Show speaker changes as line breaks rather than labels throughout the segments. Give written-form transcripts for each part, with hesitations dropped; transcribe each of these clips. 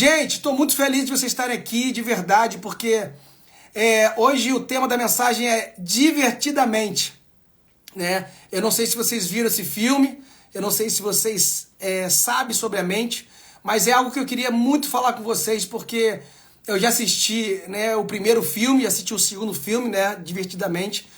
Gente, estou muito feliz de vocês estarem aqui, de verdade, porque hoje o tema da mensagem é divertidamente, né? Eu não sei se vocês viram esse filme, eu não sei se vocês sabem sobre a mente, mas é algo que eu queria muito falar com vocês, porque eu já assisti, né, o primeiro filme, assisti o segundo filme, né, divertidamente,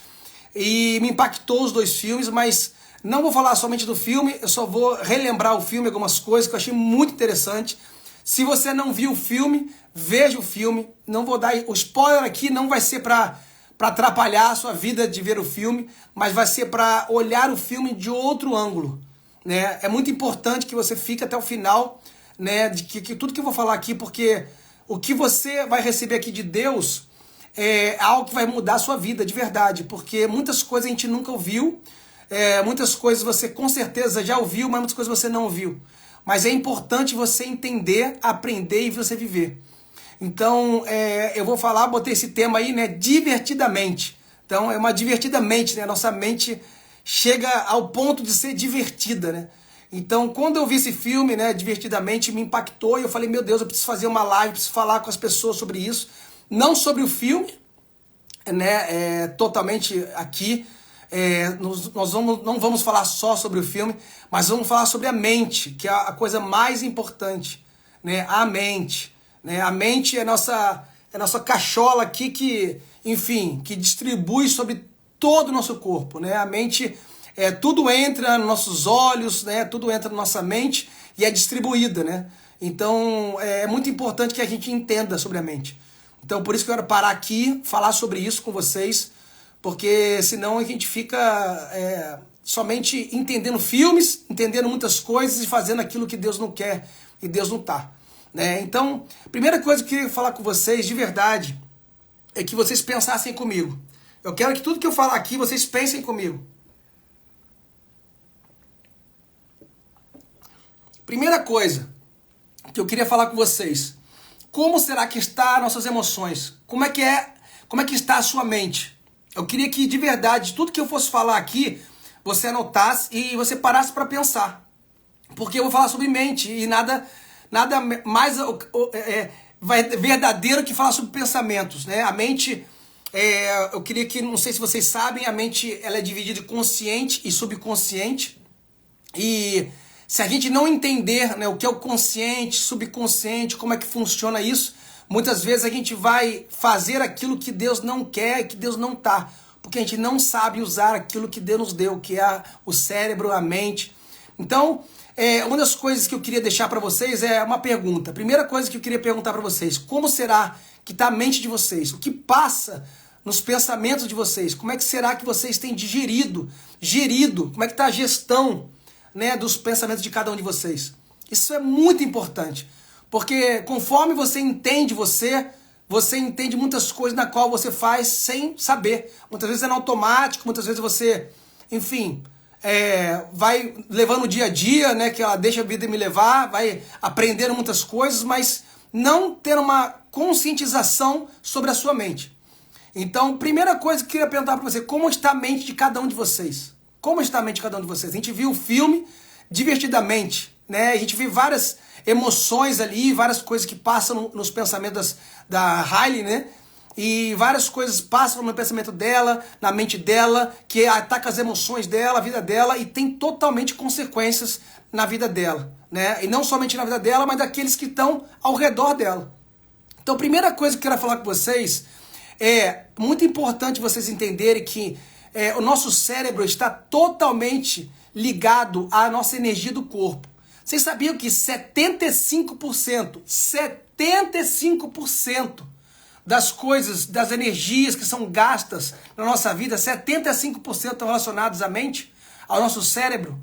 e me impactou os dois filmes, mas não vou falar somente do filme, eu só vou relembrar o filme, algumas coisas que eu achei muito interessante. Se você não viu o filme, veja o filme. Não vou dar o spoiler aqui, não vai ser para atrapalhar a sua vida de ver o filme, mas vai ser para olhar o filme de outro ângulo, né? É muito importante que você fique até o final, né, de que tudo que eu vou falar aqui, porque o que você vai receber aqui de Deus é algo que vai mudar a sua vida de verdade, porque muitas coisas a gente nunca ouviu, muitas coisas você com certeza já ouviu, mas muitas coisas você não ouviu. Mas é importante você entender, aprender e você viver. Então, eu vou falar, botei esse tema aí, né, divertidamente. Então, é uma divertidamente, né, nossa mente chega ao ponto de ser divertida, né. Então, quando eu vi esse filme, né, divertidamente, me impactou e eu falei, meu Deus, eu preciso fazer uma live, preciso falar com as pessoas sobre isso. Não sobre o filme, né, totalmente aqui. Nós não vamos falar só sobre o filme, mas vamos falar sobre a mente, que é a coisa mais importante, né? A mente, né? A mente é a nossa cachola aqui que, enfim, que distribui sobre todo o nosso corpo, né? A mente, tudo entra nos nossos olhos, né? Tudo entra na nossa mente e é distribuída, né? Então, é muito importante que a gente entenda sobre a mente. Então, por isso que eu quero parar aqui, falar sobre isso com vocês, porque senão a gente fica somente entendendo filmes, entendendo muitas coisas e fazendo aquilo que Deus não quer e Deus não tá, né? Então, primeira coisa que eu queria falar com vocês, de verdade, é que vocês pensassem comigo. Eu quero que tudo que eu falar aqui, vocês pensem comigo. Primeira coisa que eu queria falar com vocês, como será que está nossas emoções? Como é que está a sua mente? Eu queria que, de verdade, tudo que eu fosse falar aqui, você anotasse e você parasse para pensar. Porque eu vou falar sobre mente e nada mais verdadeiro que falar sobre pensamentos, né? A mente, eu queria que, não sei se vocês sabem, a mente ela é dividida em consciente e subconsciente. E se a gente não entender, né, o que é o consciente, subconsciente, como é que funciona isso, muitas vezes a gente vai fazer aquilo que Deus não quer e que Deus não tá, porque a gente não sabe usar aquilo que Deus nos deu, que é o cérebro, a mente. Então, uma das coisas que eu queria deixar para vocês é uma pergunta. A primeira coisa que eu queria perguntar para vocês, como será que está a mente de vocês? O que passa nos pensamentos de vocês? Como é que será que vocês têm gerido? Como é que está a gestão, né, dos pensamentos de cada um de vocês? Isso é muito importante. Porque conforme você entende você entende muitas coisas na qual você faz sem saber. Muitas vezes é no automático, muitas vezes você, enfim, vai levando o dia a dia, né, que ela deixa a vida me levar, vai aprendendo muitas coisas, mas não ter uma conscientização sobre a sua mente. Então, primeira coisa que eu queria perguntar para você, como está a mente de cada um de vocês? Como está a mente de cada um de vocês? A gente viu o filme divertidamente, né? A gente viu várias emoções ali, várias coisas que passam nos pensamentos da Riley, né? E várias coisas passam no pensamento dela, na mente dela, que ataca as emoções dela, a vida dela, e tem totalmente consequências na vida dela, né? E não somente na vida dela, mas daqueles que estão ao redor dela. Então, a primeira coisa que eu quero falar com vocês é muito importante vocês entenderem que o nosso cérebro está totalmente ligado à nossa energia do corpo. Vocês sabiam que 75% das coisas, das energias que são gastas na nossa vida, 75% estão relacionados à mente, ao nosso cérebro?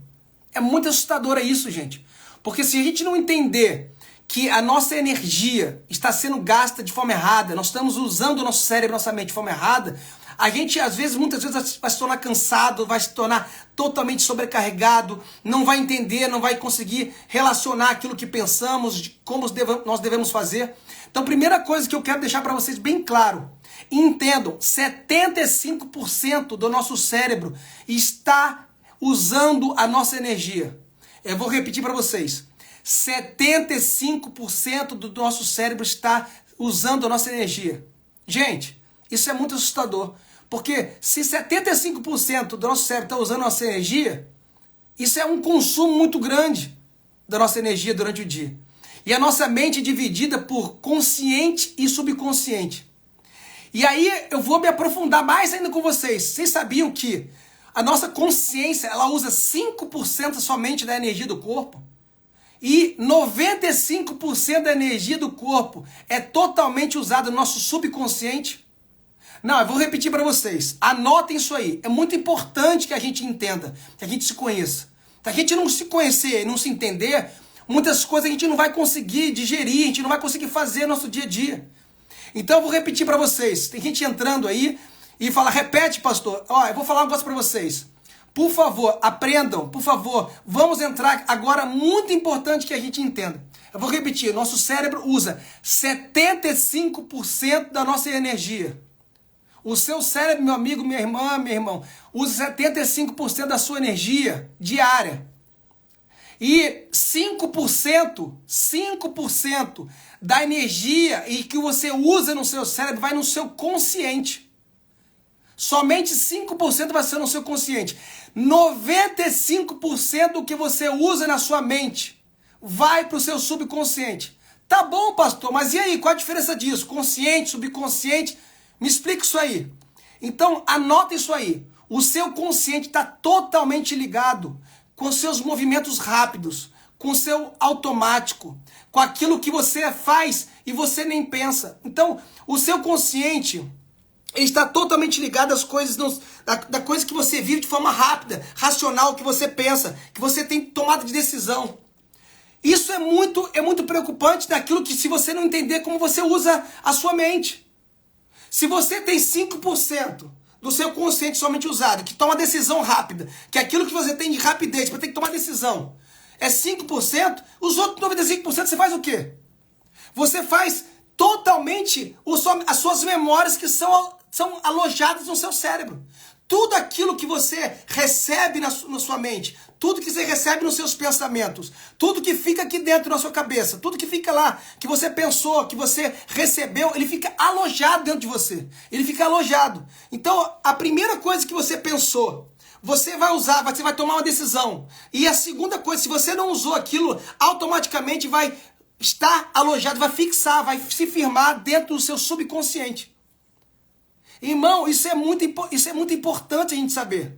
É muito assustador isso, gente. Porque se a gente não entender que a nossa energia está sendo gasta de forma errada, nós estamos usando o nosso cérebro, nossa mente de forma errada, a gente, muitas vezes vai se tornar cansado, vai se tornar totalmente sobrecarregado, não vai entender, não vai conseguir relacionar aquilo que pensamos, de como nós devemos fazer. Então, primeira coisa que eu quero deixar para vocês bem claro, entendam, 75% do nosso cérebro está usando a nossa energia. Eu vou repetir para vocês. 75% do nosso cérebro está usando a nossa energia. Gente, isso é muito assustador. Porque se 75% do nosso cérebro está usando a nossa energia, isso é um consumo muito grande da nossa energia durante o dia. E a nossa mente é dividida por consciente e subconsciente. E aí eu vou me aprofundar mais ainda com vocês. Vocês sabiam que a nossa consciência, ela usa 5% somente da energia do corpo? E 95% da energia do corpo é totalmente usada no nosso subconsciente? Não, eu vou repetir para vocês. Anotem isso aí. É muito importante que a gente entenda, que a gente se conheça. Se a gente não se conhecer e não se entender, muitas coisas a gente não vai conseguir digerir, a gente não vai conseguir fazer no nosso dia a dia. Então eu vou repetir para vocês. Tem gente entrando aí e fala, repete, pastor. Ó, eu vou falar um negócio para vocês. Por favor, aprendam, por favor. Vamos entrar agora, muito importante que a gente entenda. Eu vou repetir, nosso cérebro usa 75% da nossa energia. O seu cérebro, meu amigo, minha irmã, meu irmão, usa 75% da sua energia diária. E 5% da energia e que você usa no seu cérebro vai no seu consciente. Somente 5% vai ser no seu consciente. 95% do que você usa na sua mente vai para o seu subconsciente. Tá bom, pastor, mas e aí? Qual a diferença disso? Consciente, subconsciente? Me explica isso aí. Então, anota isso aí. O seu consciente está totalmente ligado com seus movimentos rápidos, com o seu automático, com aquilo que você faz e você nem pensa. Então, o seu consciente ele está totalmente ligado às coisas, da coisa que você vive de forma rápida, racional, que você pensa, que você tem tomada de decisão. Isso é muito preocupante daquilo que se você não entender como você usa a sua mente. Se você tem 5% do seu consciente somente usado, que toma decisão rápida, que é aquilo que você tem de rapidez, para ter que tomar decisão, é 5%, os outros 95% você faz o quê? Você faz totalmente as suas memórias que são alojadas no seu cérebro. Tudo aquilo que você recebe na sua mente, tudo que você recebe nos seus pensamentos, tudo que fica aqui dentro da sua cabeça, tudo que fica lá, que você pensou, que você recebeu, ele fica alojado dentro de você. Ele fica alojado. Então, a primeira coisa que você pensou, você vai usar, você vai tomar uma decisão. E a segunda coisa, se você não usou aquilo, automaticamente vai estar alojado, vai fixar, vai se firmar dentro do seu subconsciente. Irmão, isso é muito importante a gente saber.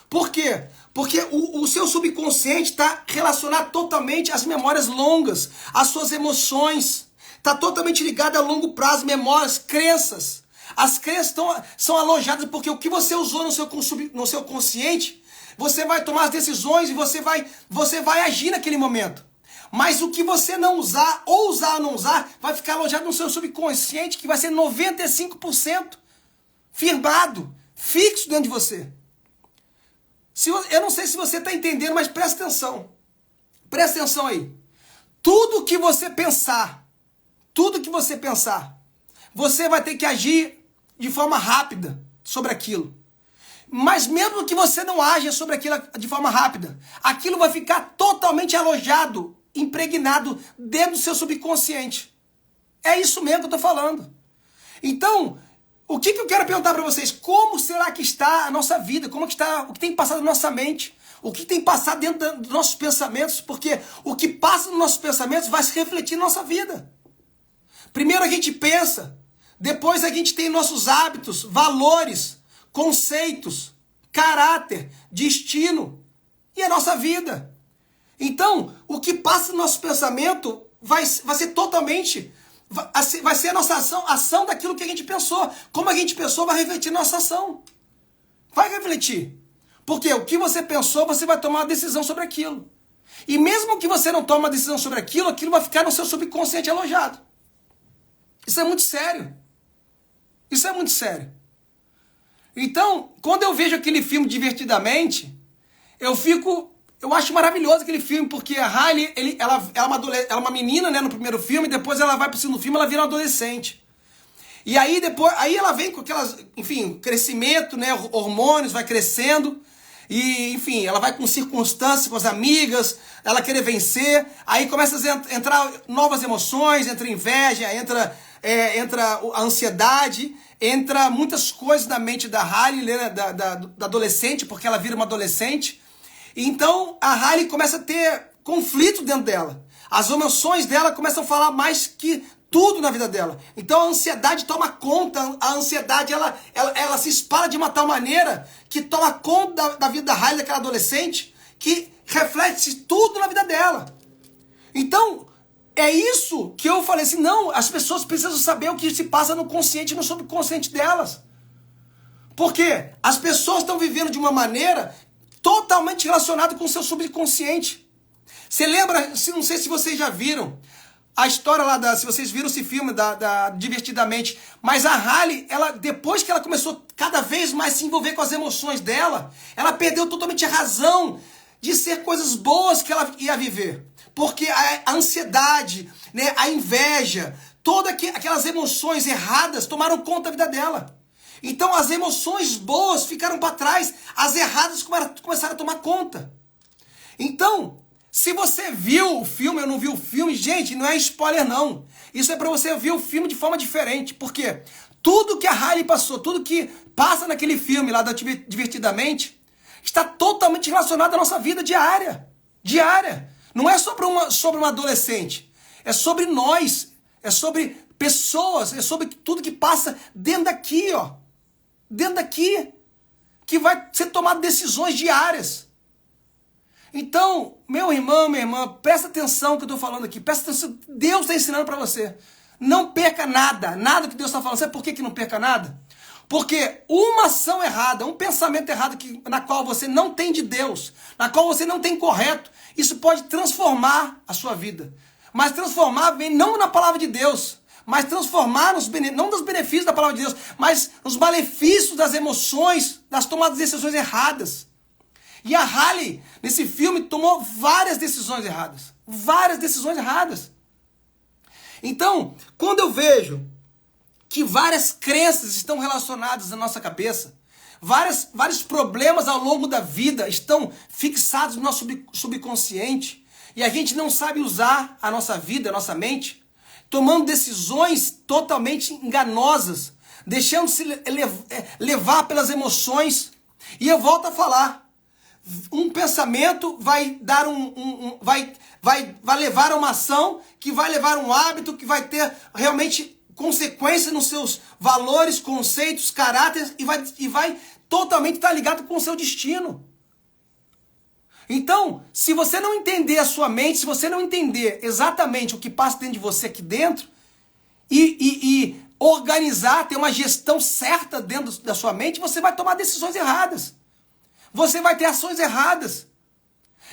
Por quê? Porque o seu subconsciente está relacionado totalmente às memórias longas, às suas emoções. Está totalmente ligado a longo prazo, memórias, crenças. As crenças são alojadas porque o que você usou no seu consciente, você vai tomar as decisões e você vai agir naquele momento. Mas o que você não usar, ou usar ou não usar, vai ficar alojado no seu subconsciente, que vai ser 95%. Firmado, fixo dentro de você. Eu não sei se você está entendendo, mas presta atenção. Presta atenção aí. Tudo que você pensar, você vai ter que agir de forma rápida sobre aquilo. Mas mesmo que você não haja sobre aquilo de forma rápida, aquilo vai ficar totalmente alojado, impregnado dentro do seu subconsciente. É isso mesmo que eu estou falando. Então, o que eu quero perguntar para vocês? Como será que está a nossa vida? Como que está, o que tem passado na nossa mente? O que tem passado dentro dos nossos pensamentos? Porque o que passa nos nossos pensamentos vai se refletir na nossa vida. Primeiro a gente pensa, depois a gente tem nossos hábitos, valores, conceitos, caráter, destino e a nossa vida. Então, o que passa no nosso pensamento vai ser totalmente... vai ser a nossa ação daquilo que a gente pensou. Como a gente pensou vai refletir na nossa ação. Vai refletir. Porque o que você pensou, você vai tomar uma decisão sobre aquilo. E mesmo que você não tome uma decisão sobre aquilo, aquilo vai ficar no seu subconsciente alojado. Isso é muito sério. Isso é muito sério. Então, quando eu vejo aquele filme Divertidamente, eu acho maravilhoso aquele filme, porque a Hailey, ela é uma menina, né, no primeiro filme, depois ela vai pro segundo filme, ela vira uma adolescente. E aí ela vem com aquelas, enfim, crescimento, né, hormônios, vai crescendo. E, enfim, ela vai com circunstâncias, com as amigas, ela querer vencer, aí começa a entrar novas emoções, entra inveja, entra a ansiedade, entra muitas coisas na mente da Hailey, né, da adolescente, porque ela vira uma adolescente. Então a Hailey começa a ter conflito dentro dela. As emoções dela começam a falar mais que tudo na vida dela. Então a ansiedade toma conta, a ansiedade ela se espalha de uma tal maneira que toma conta da vida da Hailey, daquela adolescente, que reflete tudo na vida dela. Então, é isso que eu falei assim, não, as pessoas precisam saber o que se passa no consciente e no subconsciente delas. Porque as pessoas estão vivendo de uma maneira totalmente relacionada com o seu subconsciente. Você lembra, não sei se vocês já viram, a história lá se vocês viram esse filme da Divertidamente, mas a Hailey, depois que ela começou cada vez mais a se envolver com as emoções dela, ela perdeu totalmente a razão de ser coisas boas que ela ia viver. Porque a ansiedade, né, a inveja, todas aquelas emoções erradas tomaram conta da vida dela. Então as emoções boas ficaram para trás, as erradas começaram a tomar conta. Então, se você viu o filme ou não viu o filme, gente, não é spoiler não. Isso é para você ver o filme de forma diferente. Porque tudo que a Hailey passou, tudo que passa naquele filme lá da Divertidamente, está totalmente relacionado à nossa vida diária. Diária. Não é sobre uma adolescente. É sobre nós. É sobre pessoas. É sobre tudo que passa dentro daqui, ó. Dentro daqui. Que vai ser tomado decisões diárias. Então, meu irmão, minha irmã, presta atenção no que eu estou falando aqui. Presta atenção. Deus está ensinando para você. Não perca nada. Nada que Deus está falando. Sabe por que não perca nada? Porque uma ação errada, um pensamento errado na qual você não tem de Deus, na qual você não tem correto, isso pode transformar a sua vida. Mas transformar vem não na palavra de Deus, mas transformar não nos benefícios da palavra de Deus, mas nos malefícios das emoções, das tomadas de decisões erradas. E a Hailey, nesse filme, tomou várias decisões erradas. Várias decisões erradas. Então, quando eu vejo que várias crenças estão relacionadas na nossa cabeça, vários problemas ao longo da vida estão fixados no nosso subconsciente, e a gente não sabe usar a nossa vida, a nossa mente, tomando decisões totalmente enganosas, deixando-se levar pelas emoções. E eu volto a falar, um pensamento vai dar vai levar a uma ação, que vai levar a um hábito, que vai ter realmente consequência nos seus valores, conceitos, caráteres, e vai totalmente estar ligado com o seu destino. Então, se você não entender a sua mente, se você não entender exatamente o que passa dentro de você aqui dentro, e organizar, ter uma gestão certa dentro da sua mente, você vai tomar decisões erradas. Você vai ter ações erradas.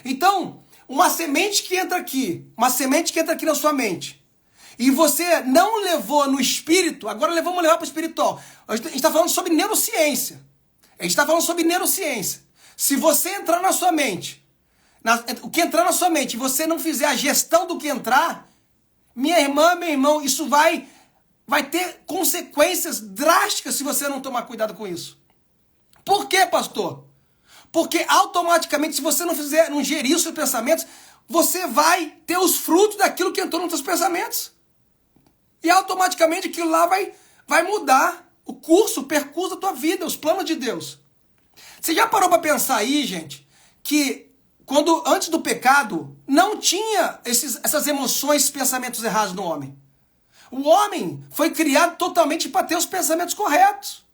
Então, uma semente que entra aqui na sua mente, e você não levou no espírito, agora vamos levar para o espiritual. A gente está falando sobre neurociência. Se você entrar na sua mente, o que entrar na sua mente, e você não fizer a gestão do que entrar, minha irmã, meu irmão, isso vai ter consequências drásticas se você não tomar cuidado com isso. Por quê, pastor? Porque automaticamente, se você não gerir os seus pensamentos, você vai ter os frutos daquilo que entrou nos seus pensamentos. E automaticamente aquilo lá vai mudar o curso, o percurso da tua vida, os planos de Deus. Você já parou para pensar aí, gente, que antes do pecado, não tinha essas emoções, esses pensamentos errados no homem. O homem foi criado totalmente para ter os pensamentos corretos.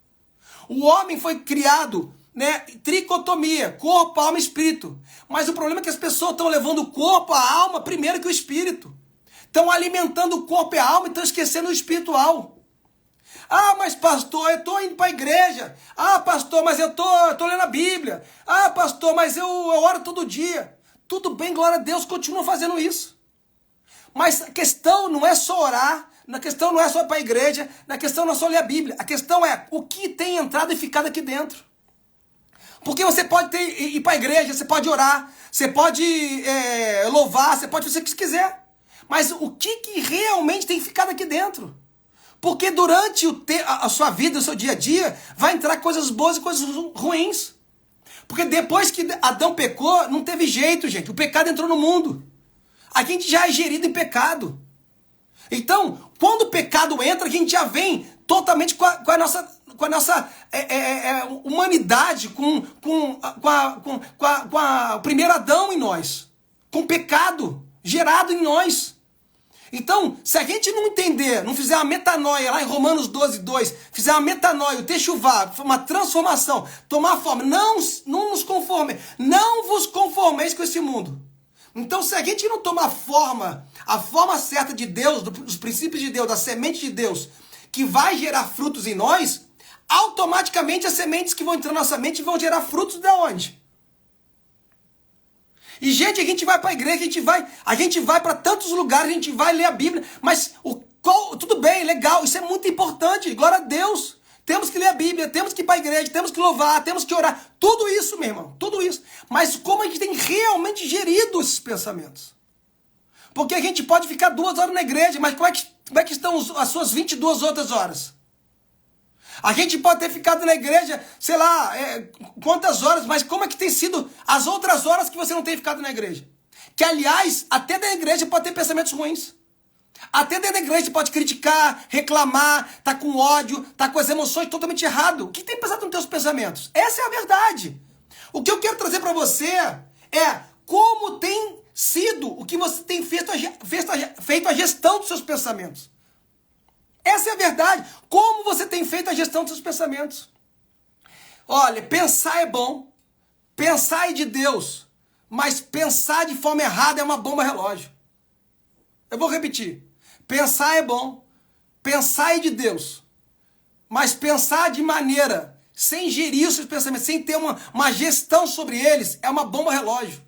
O homem foi criado, né, tricotomia, corpo, alma e espírito. Mas o problema é que as pessoas estão levando o corpo, a alma, primeiro que o espírito. Estão alimentando o corpo e a alma e estão esquecendo o espiritual. Ah, mas pastor, eu estou indo para a igreja. Ah, pastor, mas eu tô lendo a Bíblia. Ah, pastor, mas eu oro todo dia. Tudo bem, glória a Deus, continua fazendo isso. Mas a questão não é só orar, a questão não é só ir para a igreja, a questão não é só ler a Bíblia. A questão é o que tem entrado e ficado aqui dentro. Porque você pode ir para a igreja, você pode orar, você pode louvar, você pode fazer o que você quiser. Mas o que realmente tem ficado aqui dentro? Porque durante a sua vida, o seu dia a dia, vai entrar coisas boas e coisas ruins. Porque depois que Adão pecou, não teve jeito, gente. O pecado entrou no mundo. A gente já é gerido em pecado. Então, quando o pecado entra, a gente já vem totalmente com a nossa humanidade, com o primeiro Adão em nós. Com o pecado gerado em nós. Então, se a gente não entender, não fizer uma metanoia, lá em Romanos 12:2, fizer uma metanoia, o techuvá, uma transformação, tomar forma, não nos conforme, não vos conformeis com esse mundo. Então, se a gente não tomar a forma certa de Deus, dos princípios de Deus, da semente de Deus, que vai gerar frutos em nós, automaticamente as sementes que vão entrar na nossa mente vão gerar frutos de onde? E, gente, a gente vai para a igreja, a gente vai para tantos lugares, a gente vai ler a Bíblia, mas tudo bem, legal, isso é muito importante, glória a Deus. Temos que ler a Bíblia, temos que ir para a igreja, temos que louvar, temos que orar. Tudo isso, meu irmão, tudo isso. Mas como a gente tem realmente gerido esses pensamentos? Porque a gente pode ficar 2 horas na igreja, mas como é que estão as suas 22 outras horas? A gente pode ter ficado na igreja, sei lá, quantas horas, mas como é que tem sido as outras horas que você não tem ficado na igreja? Que, aliás, até da igreja pode ter pensamentos ruins. Até dentro da igreja pode criticar, reclamar, tá com ódio, tá com as emoções totalmente errado. O que tem pensado nos teus pensamentos? Essa é a verdade. O que eu quero trazer para você é como tem sido, o que você tem feito a gestão dos seus pensamentos. Essa é a verdade. Como você tem feito a gestão dos seus pensamentos? Olha, pensar é bom. Pensar é de Deus. Mas pensar de forma errada é uma bomba relógio. Eu vou repetir. Pensar é bom. Pensar é de Deus. Mas pensar de maneira, sem gerir os seus pensamentos, sem ter uma gestão sobre eles, é uma bomba relógio.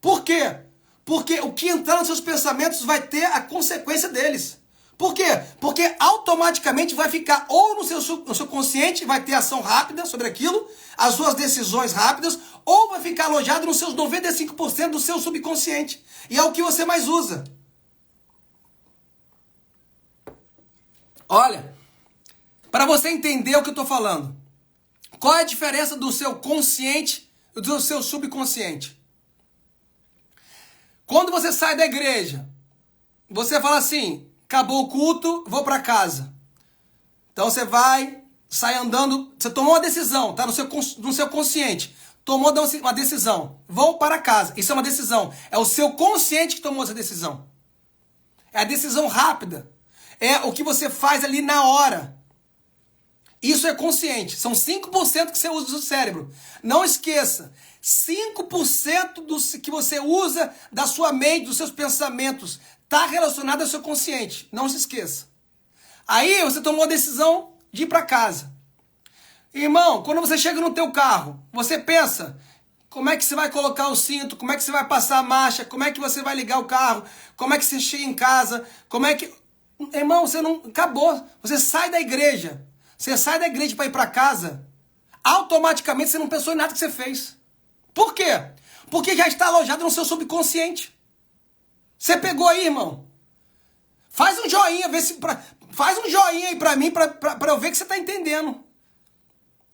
Por quê? Porque o que entrar nos seus pensamentos vai ter a consequência deles. Por quê? Porque automaticamente vai ficar ou no seu consciente, vai ter ação rápida sobre aquilo, as suas decisões rápidas, ou vai ficar alojado nos seus 95% do seu subconsciente. E é o que você mais usa. Olha, para você entender o que eu estou falando, qual é a diferença do seu consciente e do seu subconsciente? Quando você sai da igreja, você fala assim: acabou o culto, vou para casa. Então você sai andando, você tomou uma decisão, tá no seu consciente. Tomou uma decisão, vou para casa. Isso é uma decisão. É o seu consciente que tomou essa decisão. É a decisão rápida. É o que você faz ali na hora. Isso é consciente. São 5% que você usa do cérebro. Não esqueça, 5% do que você usa da sua mente, dos seus pensamentos, está relacionado ao seu consciente. Não se esqueça. Aí você tomou a decisão de ir para casa. Irmão, quando você chega no teu carro, você pensa: como é que você vai colocar o cinto? Como é que você vai passar a marcha? Como é que você vai ligar o carro? Como é que você chega em casa? Como é que... Irmão, você não... Acabou. Você sai da igreja. Você sai da igreja para ir para casa. Automaticamente você não pensou em nada que você fez. Por quê? Porque já está alojado no seu subconsciente. Você pegou aí, irmão? Faz um joinha, faz um joinha aí pra mim, pra eu ver que você tá entendendo.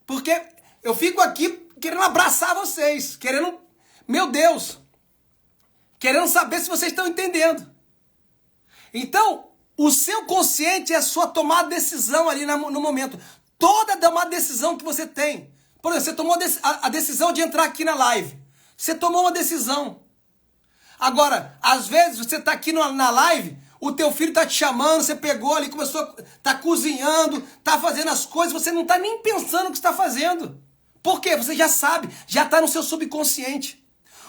Porque eu fico aqui querendo abraçar vocês, querendo, meu Deus, querendo saber se vocês estão entendendo. Então, o seu consciente é a sua tomada de decisão ali no momento. Toda tomada de decisão que você tem. Por exemplo, você tomou a decisão de entrar aqui na live. Você tomou uma decisão. Agora, às vezes você está aqui na live, o teu filho está te chamando, você pegou ali, está cozinhando, está fazendo as coisas, você não está nem pensando o que está fazendo. Por quê? Você já sabe, já está no seu subconsciente.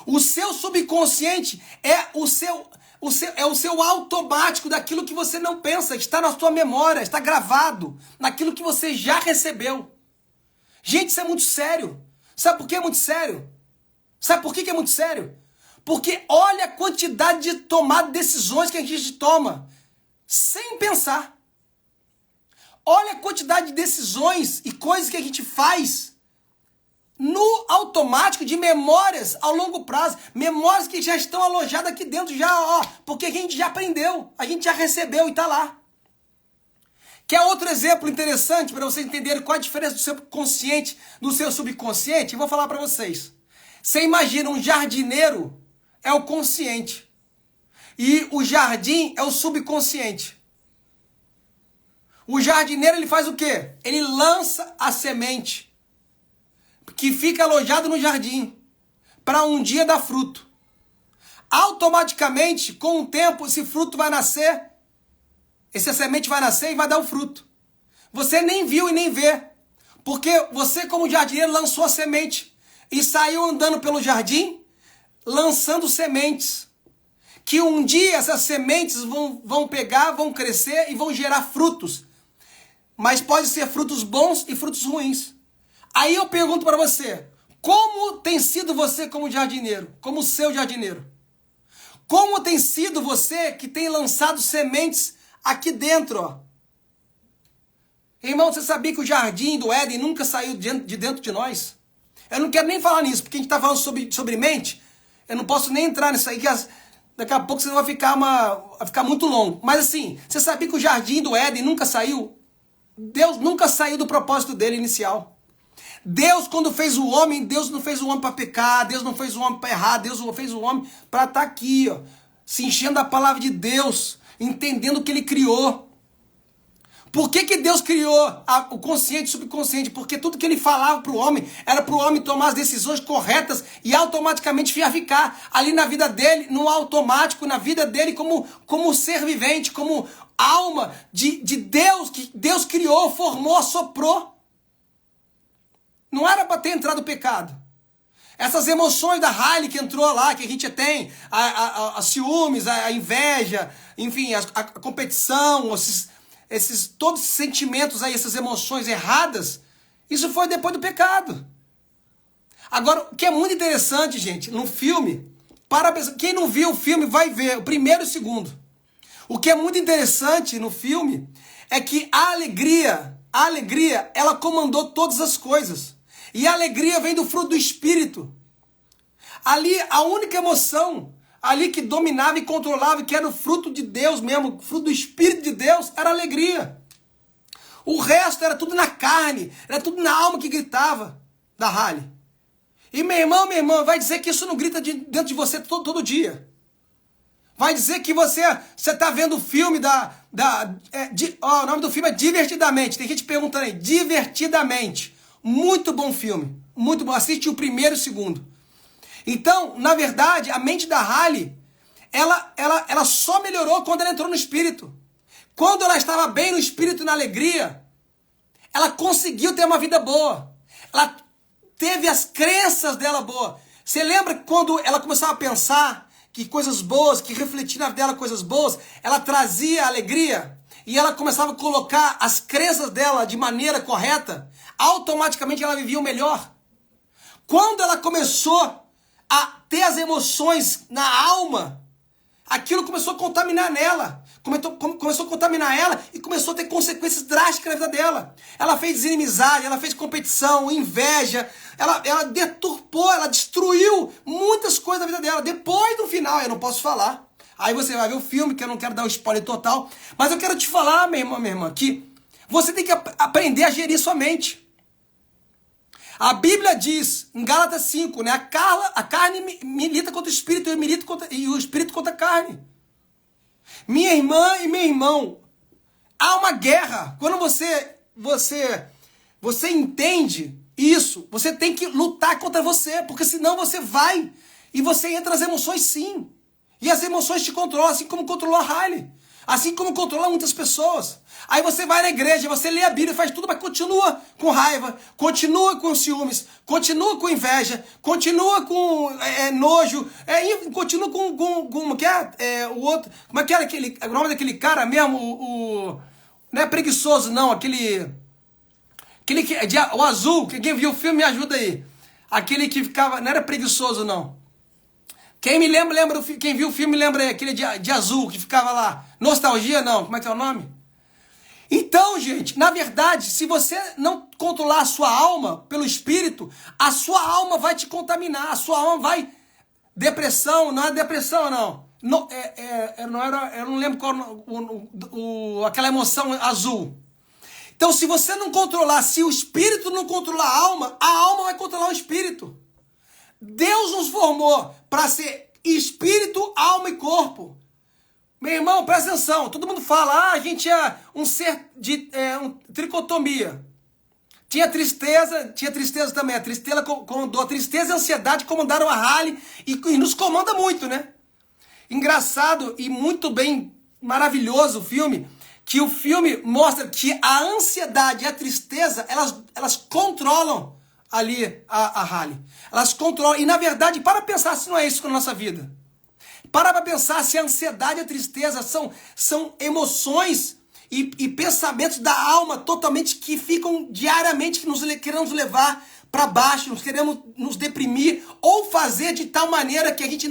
O seu subconsciente é o seu automático daquilo que você não pensa, está na sua memória, está gravado naquilo que você já recebeu. Gente, isso é muito sério. Sabe por que é muito sério? Sabe por que é muito sério? Porque olha a quantidade de tomar decisões que a gente toma sem pensar. Olha a quantidade de decisões e coisas que a gente faz no automático de memórias a longo prazo. Memórias que já estão alojadas aqui dentro, já, porque a gente já aprendeu, a gente já recebeu e está lá. Quer outro exemplo interessante para vocês entenderem qual a diferença do seu consciente do seu subconsciente? Eu vou falar para vocês. Você imagina um jardineiro é o consciente e o jardim é o subconsciente. O jardineiro ele faz o quê? Ele lança a semente que fica alojada no jardim para um dia dar fruto. Automaticamente, com o tempo, esse fruto vai nascer, essa semente vai nascer e vai dar o fruto. Você nem viu e nem vê, porque você como jardineiro lançou a semente e saiu andando pelo jardim, lançando sementes, que um dia essas sementes vão pegar, vão crescer e vão gerar frutos, mas pode ser frutos bons e frutos ruins. Aí eu pergunto para você, como tem sido você como jardineiro, como seu jardineiro? Como tem sido você que tem lançado sementes aqui dentro, ó? Irmão, você sabia que o jardim do Éden nunca saiu de dentro de nós? Eu não quero nem falar nisso, porque a gente está falando sobre mente. Eu não posso nem entrar nisso aí, que daqui a pouco você vai ficar muito longo. Mas assim, você sabia que o jardim do Éden nunca saiu? Deus nunca saiu do propósito dele inicial. Deus, quando fez o homem, Deus não fez o homem para pecar, Deus não fez o homem para errar, Deus fez o homem para estar aqui, ó, se enchendo da palavra de Deus, entendendo o que ele criou. Por que Deus criou o consciente e o subconsciente? Porque tudo que ele falava para o homem era para o homem tomar as decisões corretas e automaticamente ia ficar ali na vida dele, no automático, na vida dele como ser vivente, como alma de Deus, que Deus criou, formou, assoprou. Não era para ter entrado o pecado. Essas emoções da Hailey que entrou lá, que a gente tem, a ciúmes, a inveja, enfim, a competição, todos esses sentimentos aí, essas emoções erradas, isso foi depois do pecado. Agora, o que é muito interessante, gente, no filme, quem não viu o filme vai ver o primeiro e o segundo. O que é muito interessante no filme é que a alegria, ela comandou todas as coisas. E a alegria vem do fruto do Espírito. Ali, a única emoção ali que dominava e controlava, que era o fruto de Deus mesmo, o fruto do Espírito de Deus, era a alegria. O resto era tudo na carne, era tudo na alma que gritava da Hailey. E meu irmão, vai dizer que isso não grita dentro de você todo dia. Vai dizer que você está vendo o filme o nome do filme é Divertidamente. Tem gente perguntando aí, Divertidamente. Muito bom filme, muito bom. Assiste o primeiro e o segundo. Então, na verdade, a mente da Hailey, ela só melhorou quando ela entrou no Espírito. Quando ela estava bem no Espírito e na alegria, ela conseguiu ter uma vida boa. Ela teve as crenças dela boas. Você lembra quando ela começava a pensar que coisas boas, que refletir na vida dela coisas boas, ela trazia alegria e ela começava a colocar as crenças dela de maneira correta, automaticamente ela vivia o melhor. Quando ela começou a ter as emoções na alma, aquilo começou a contaminar nela. Começou a contaminar ela e começou a ter consequências drásticas na vida dela. Ela fez inimizade, ela fez competição, inveja, ela deturpou, ela destruiu muitas coisas da vida dela. Depois do final, eu não posso falar. Aí você vai ver o filme, que eu não quero dar um spoiler total. Mas eu quero te falar, minha irmã, que você tem que aprender a gerir sua mente. A Bíblia diz, em Gálatas 5, né? A carne milita contra o Espírito e o Espírito contra a carne. Minha irmã e meu irmão, há uma guerra. Quando você entende isso, você tem que lutar contra você, porque senão você vai e você entra nas emoções sim. E as emoções te controlam, assim como controlou a Hailey. Assim como controla muitas pessoas. Aí você vai na igreja, você lê a Bíblia, faz tudo, mas continua com raiva, continua com ciúmes, continua com inveja, continua com nojo, continua com como que é? O outro, como é que era o nome daquele cara mesmo? Não é preguiçoso não, o azul, quem viu o filme me ajuda aí. Aquele que ficava, não era preguiçoso não. Quem me lembra, quem viu o filme lembra aí, aquele de azul que ficava lá. Nostalgia não, como é que é o nome? Então, gente, na verdade, se você não controlar a sua alma pelo Espírito, a sua alma vai te contaminar, a sua alma vai... Depressão, não é depressão não. Eu não lembro qual aquela emoção azul. Então, se você não controlar, se o espírito não controlar a alma vai controlar o espírito. Deus nos formou para ser espírito, alma e corpo. Meu irmão, presta atenção. Todo mundo fala, a gente é um ser de tricotomia. Tinha tristeza também. A tristeza e a ansiedade comandaram a Halle e nos comanda muito, né? Engraçado e muito bem, maravilhoso o filme, que o filme mostra que a ansiedade e a tristeza, elas controlam ali a Halle. Elas controlam. E na verdade, para pensar se não é isso com a nossa vida. Para pensar se a ansiedade e a tristeza são emoções e pensamentos da alma totalmente que ficam diariamente, que queremos levar para baixo, nós queremos nos deprimir ou fazer de tal maneira que a gente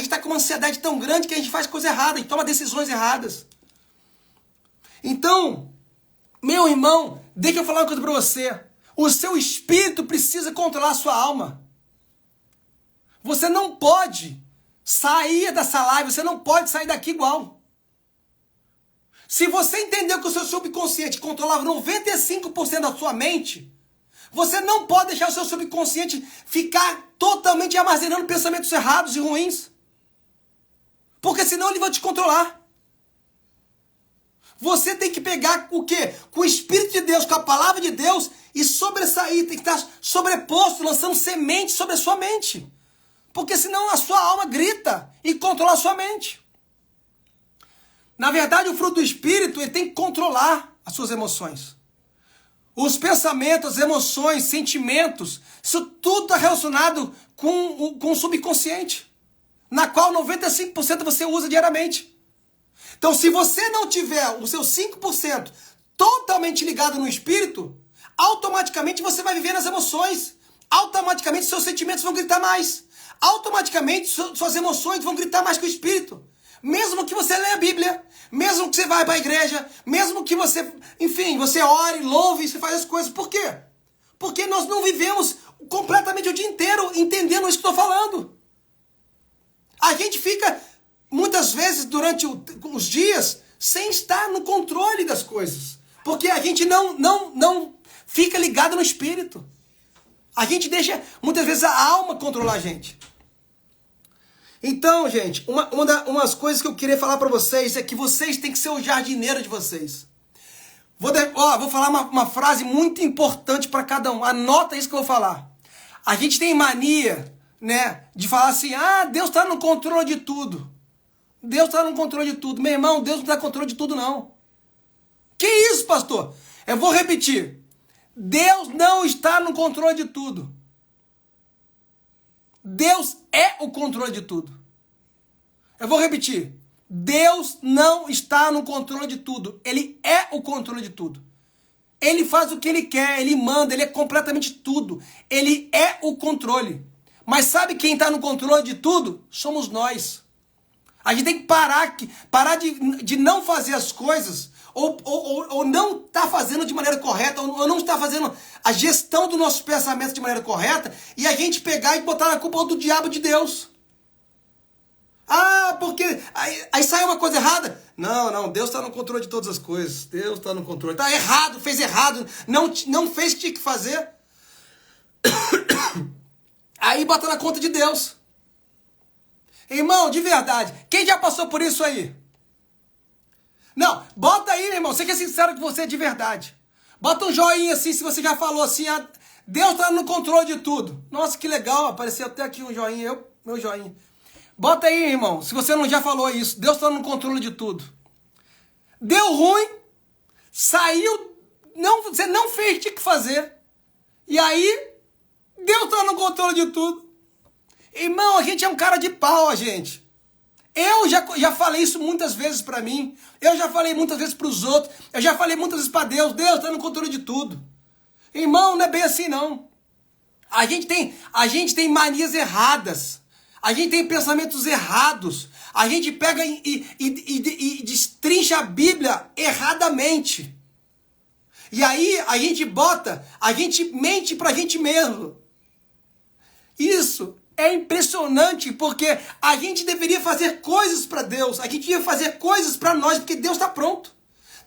está com uma ansiedade tão grande que a gente faz coisa errada, a gente toma decisões erradas. Então, meu irmão, deixa eu falar uma coisa para você. O seu espírito precisa controlar a sua alma. Você não pode sair dessa live, você não pode sair daqui igual. Se você entendeu que o seu subconsciente controlava 95% da sua mente, você não pode deixar o seu subconsciente ficar totalmente armazenando pensamentos errados e ruins. Porque senão ele vai te controlar. Você tem que pegar o quê? Com o Espírito de Deus, com a palavra de Deus e sobressair, tem que estar sobreposto, lançando semente sobre a sua mente. Porque senão a sua alma grita e controla a sua mente. Na verdade, o fruto do Espírito, ele tem que controlar as suas emoções. Os pensamentos, as emoções, sentimentos, isso tudo está relacionado com o subconsciente, na qual 95% você usa diariamente. Então, se você não tiver os seus 5% totalmente ligado no Espírito, automaticamente você vai viver nas emoções. Automaticamente seus sentimentos vão gritar mais. Automaticamente suas emoções vão gritar mais que o Espírito. Mesmo que você leia a Bíblia, mesmo que você vá para a igreja, mesmo que você, enfim, você ore, louve, você faz as coisas. Por quê? Porque nós não vivemos completamente o dia inteiro entendendo isso que estou falando. A gente fica, muitas vezes, durante os dias, sem estar no controle das coisas. Porque a gente não fica ligado no Espírito. A gente deixa, muitas vezes, a alma controlar a gente. Então, gente, umas coisas que eu queria falar para vocês é que vocês têm que ser o jardineiro de vocês. Vou falar uma frase muito importante para cada um. Anota isso que eu vou falar. A gente tem mania, né, de falar assim, Deus está no controle de tudo. Deus está no controle de tudo. Meu irmão, Deus não está no controle de tudo, não. Que isso, pastor? Eu vou repetir. Deus não está no controle de tudo. Deus é o controle de tudo. Eu vou repetir. Deus não está no controle de tudo. Ele é o controle de tudo. Ele faz o que ele quer, ele manda, ele é completamente tudo. Ele é o controle. Mas sabe quem está no controle de tudo? Somos nós. A gente tem que parar de não fazer as coisas ou não estar fazendo de maneira correta, ou não estar fazendo a gestão dos nossos pensamentos de maneira correta, e a gente pegar e botar a culpa do diabo de Deus. Porque aí sai uma coisa errada. Não, Deus está no controle de todas as coisas. Deus está no controle. Está errado, fez errado, não fez o que tinha que fazer. Aí bota na conta de Deus. Irmão, de verdade, quem já passou por isso aí? Não, bota aí, meu irmão, você que é sincero com você de verdade. Bota um joinha assim, se você já falou assim, Deus está no controle de tudo. Nossa, que legal, apareceu até aqui um joinha, meu joinha. Bota aí, irmão, se você não já falou isso, Deus está no controle de tudo. Deu ruim, saiu, você não fez o que tinha que fazer. E aí, Deus está no controle de tudo. Irmão, a gente é um cara de pau, gente. Eu já falei isso muitas vezes pra mim. Eu já falei muitas vezes pros outros. Eu já falei muitas vezes pra Deus. Deus tá no controle de tudo. Irmão, não é bem assim, não. A gente tem manias erradas. A gente tem pensamentos errados. A gente pega e destrincha a Bíblia erradamente. E aí a gente mente pra gente mesmo. Isso é impressionante, porque a gente deveria fazer coisas para Deus, a gente deveria fazer coisas para nós, porque Deus está pronto.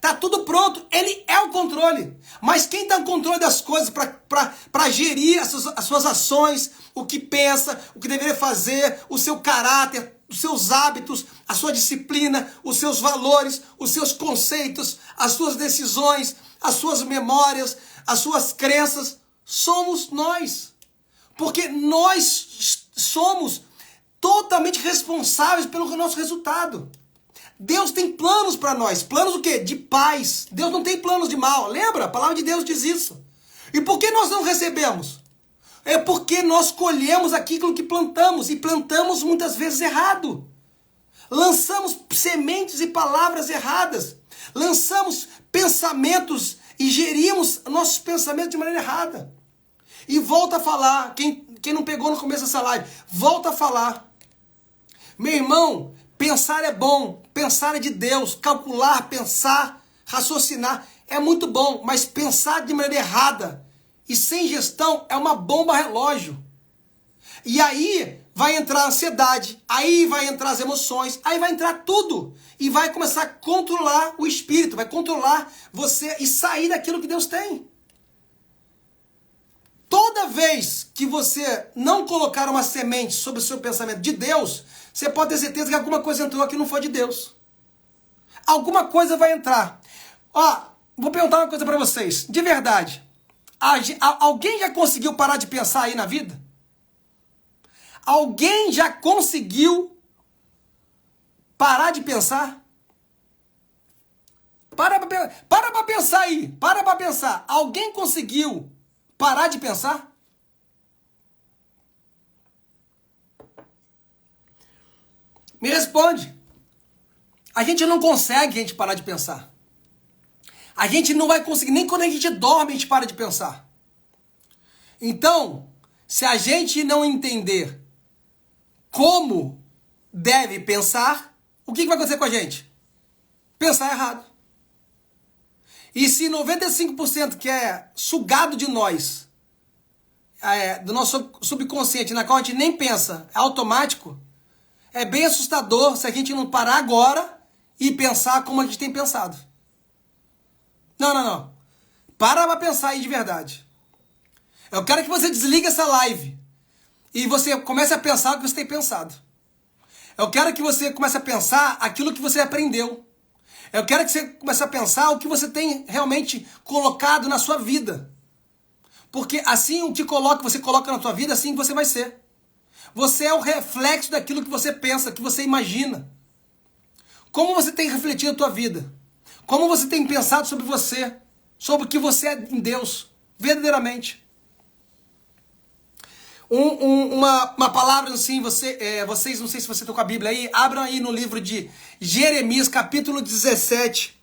Tá tudo pronto, ele é o controle. Mas quem está no controle das coisas para gerir as suas ações, o que pensa, o que deveria fazer, o seu caráter, os seus hábitos, a sua disciplina, os seus valores, os seus conceitos, as suas decisões, as suas memórias, as suas crenças, somos nós. Porque nós somos totalmente responsáveis pelo nosso resultado. Deus tem planos para nós. Planos o quê? De paz. Deus não tem planos de mal. Lembra? A palavra de Deus diz isso. E por que nós não recebemos? É porque nós colhemos aquilo que plantamos. E plantamos muitas vezes errado. Lançamos sementes e palavras erradas. Lançamos pensamentos e gerimos nossos pensamentos de maneira errada. E volta a falar. Quem não pegou no começo dessa live, volta a falar. Meu irmão, pensar é bom, pensar é de Deus, calcular, pensar, raciocinar é muito bom, mas pensar de maneira errada e sem gestão é uma bomba relógio. E aí vai entrar a ansiedade, aí vai entrar as emoções, aí vai entrar tudo e vai começar a controlar o espírito, vai controlar você e sair daquilo que Deus tem. Toda vez que você não colocar uma semente sobre o seu pensamento de Deus, você pode ter certeza que alguma coisa entrou que não foi de Deus. Alguma coisa vai entrar. Ó, vou perguntar uma coisa para vocês. De verdade, alguém já conseguiu parar de pensar aí na vida? Alguém já conseguiu parar de pensar? Para para pensar aí. Para pensar. Alguém conseguiu parar de pensar? Me responde. A gente não consegue parar de pensar. A gente não vai conseguir, nem quando a gente dorme a gente para de pensar. Então, se a gente não entender como deve pensar, o que vai acontecer com a gente? Pensar errado. E se 95% que é sugado de nós, do nosso subconsciente, na qual a gente nem pensa, é automático, é bem assustador se a gente não parar agora e pensar como a gente tem pensado. Não. Para pensar aí de verdade. Eu quero que você desligue essa live e você comece a pensar o que você tem pensado. Eu quero que você comece a pensar aquilo que você aprendeu. Eu quero que você comece a pensar o que você tem realmente colocado na sua vida. Porque assim o que você coloca na sua vida, assim você vai ser. Você é o reflexo daquilo que você pensa, que você imagina. Como você tem refletido a tua vida? Como você tem pensado sobre você? Sobre o que você é em Deus, verdadeiramente. Uma palavra assim, vocês, não sei se você está com a Bíblia aí, abram aí no livro de Jeremias, capítulo 17,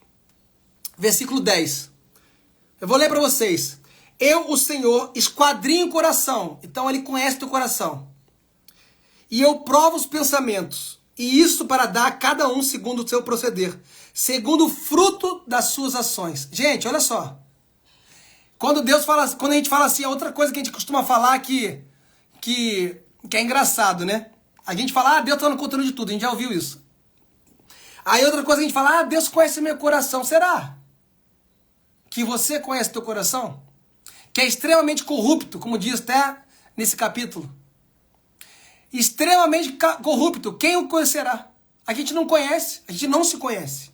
versículo 10. Eu vou ler para vocês. Eu, o Senhor, esquadrinho o coração. Então ele conhece teu coração. E eu provo os pensamentos. E isso para dar a cada um segundo o seu proceder. Segundo o fruto das suas ações. Gente, olha só. Quando a gente fala assim, outra coisa que a gente costuma falar que é engraçado, né? A gente fala, Deus está no controle de tudo. A gente já ouviu isso. Aí outra coisa que a gente fala, Deus conhece meu coração. Será que você conhece teu coração? Que é extremamente corrupto, como diz até nesse capítulo. Extremamente corrupto. Quem o conhecerá? A gente não conhece, a gente não se conhece.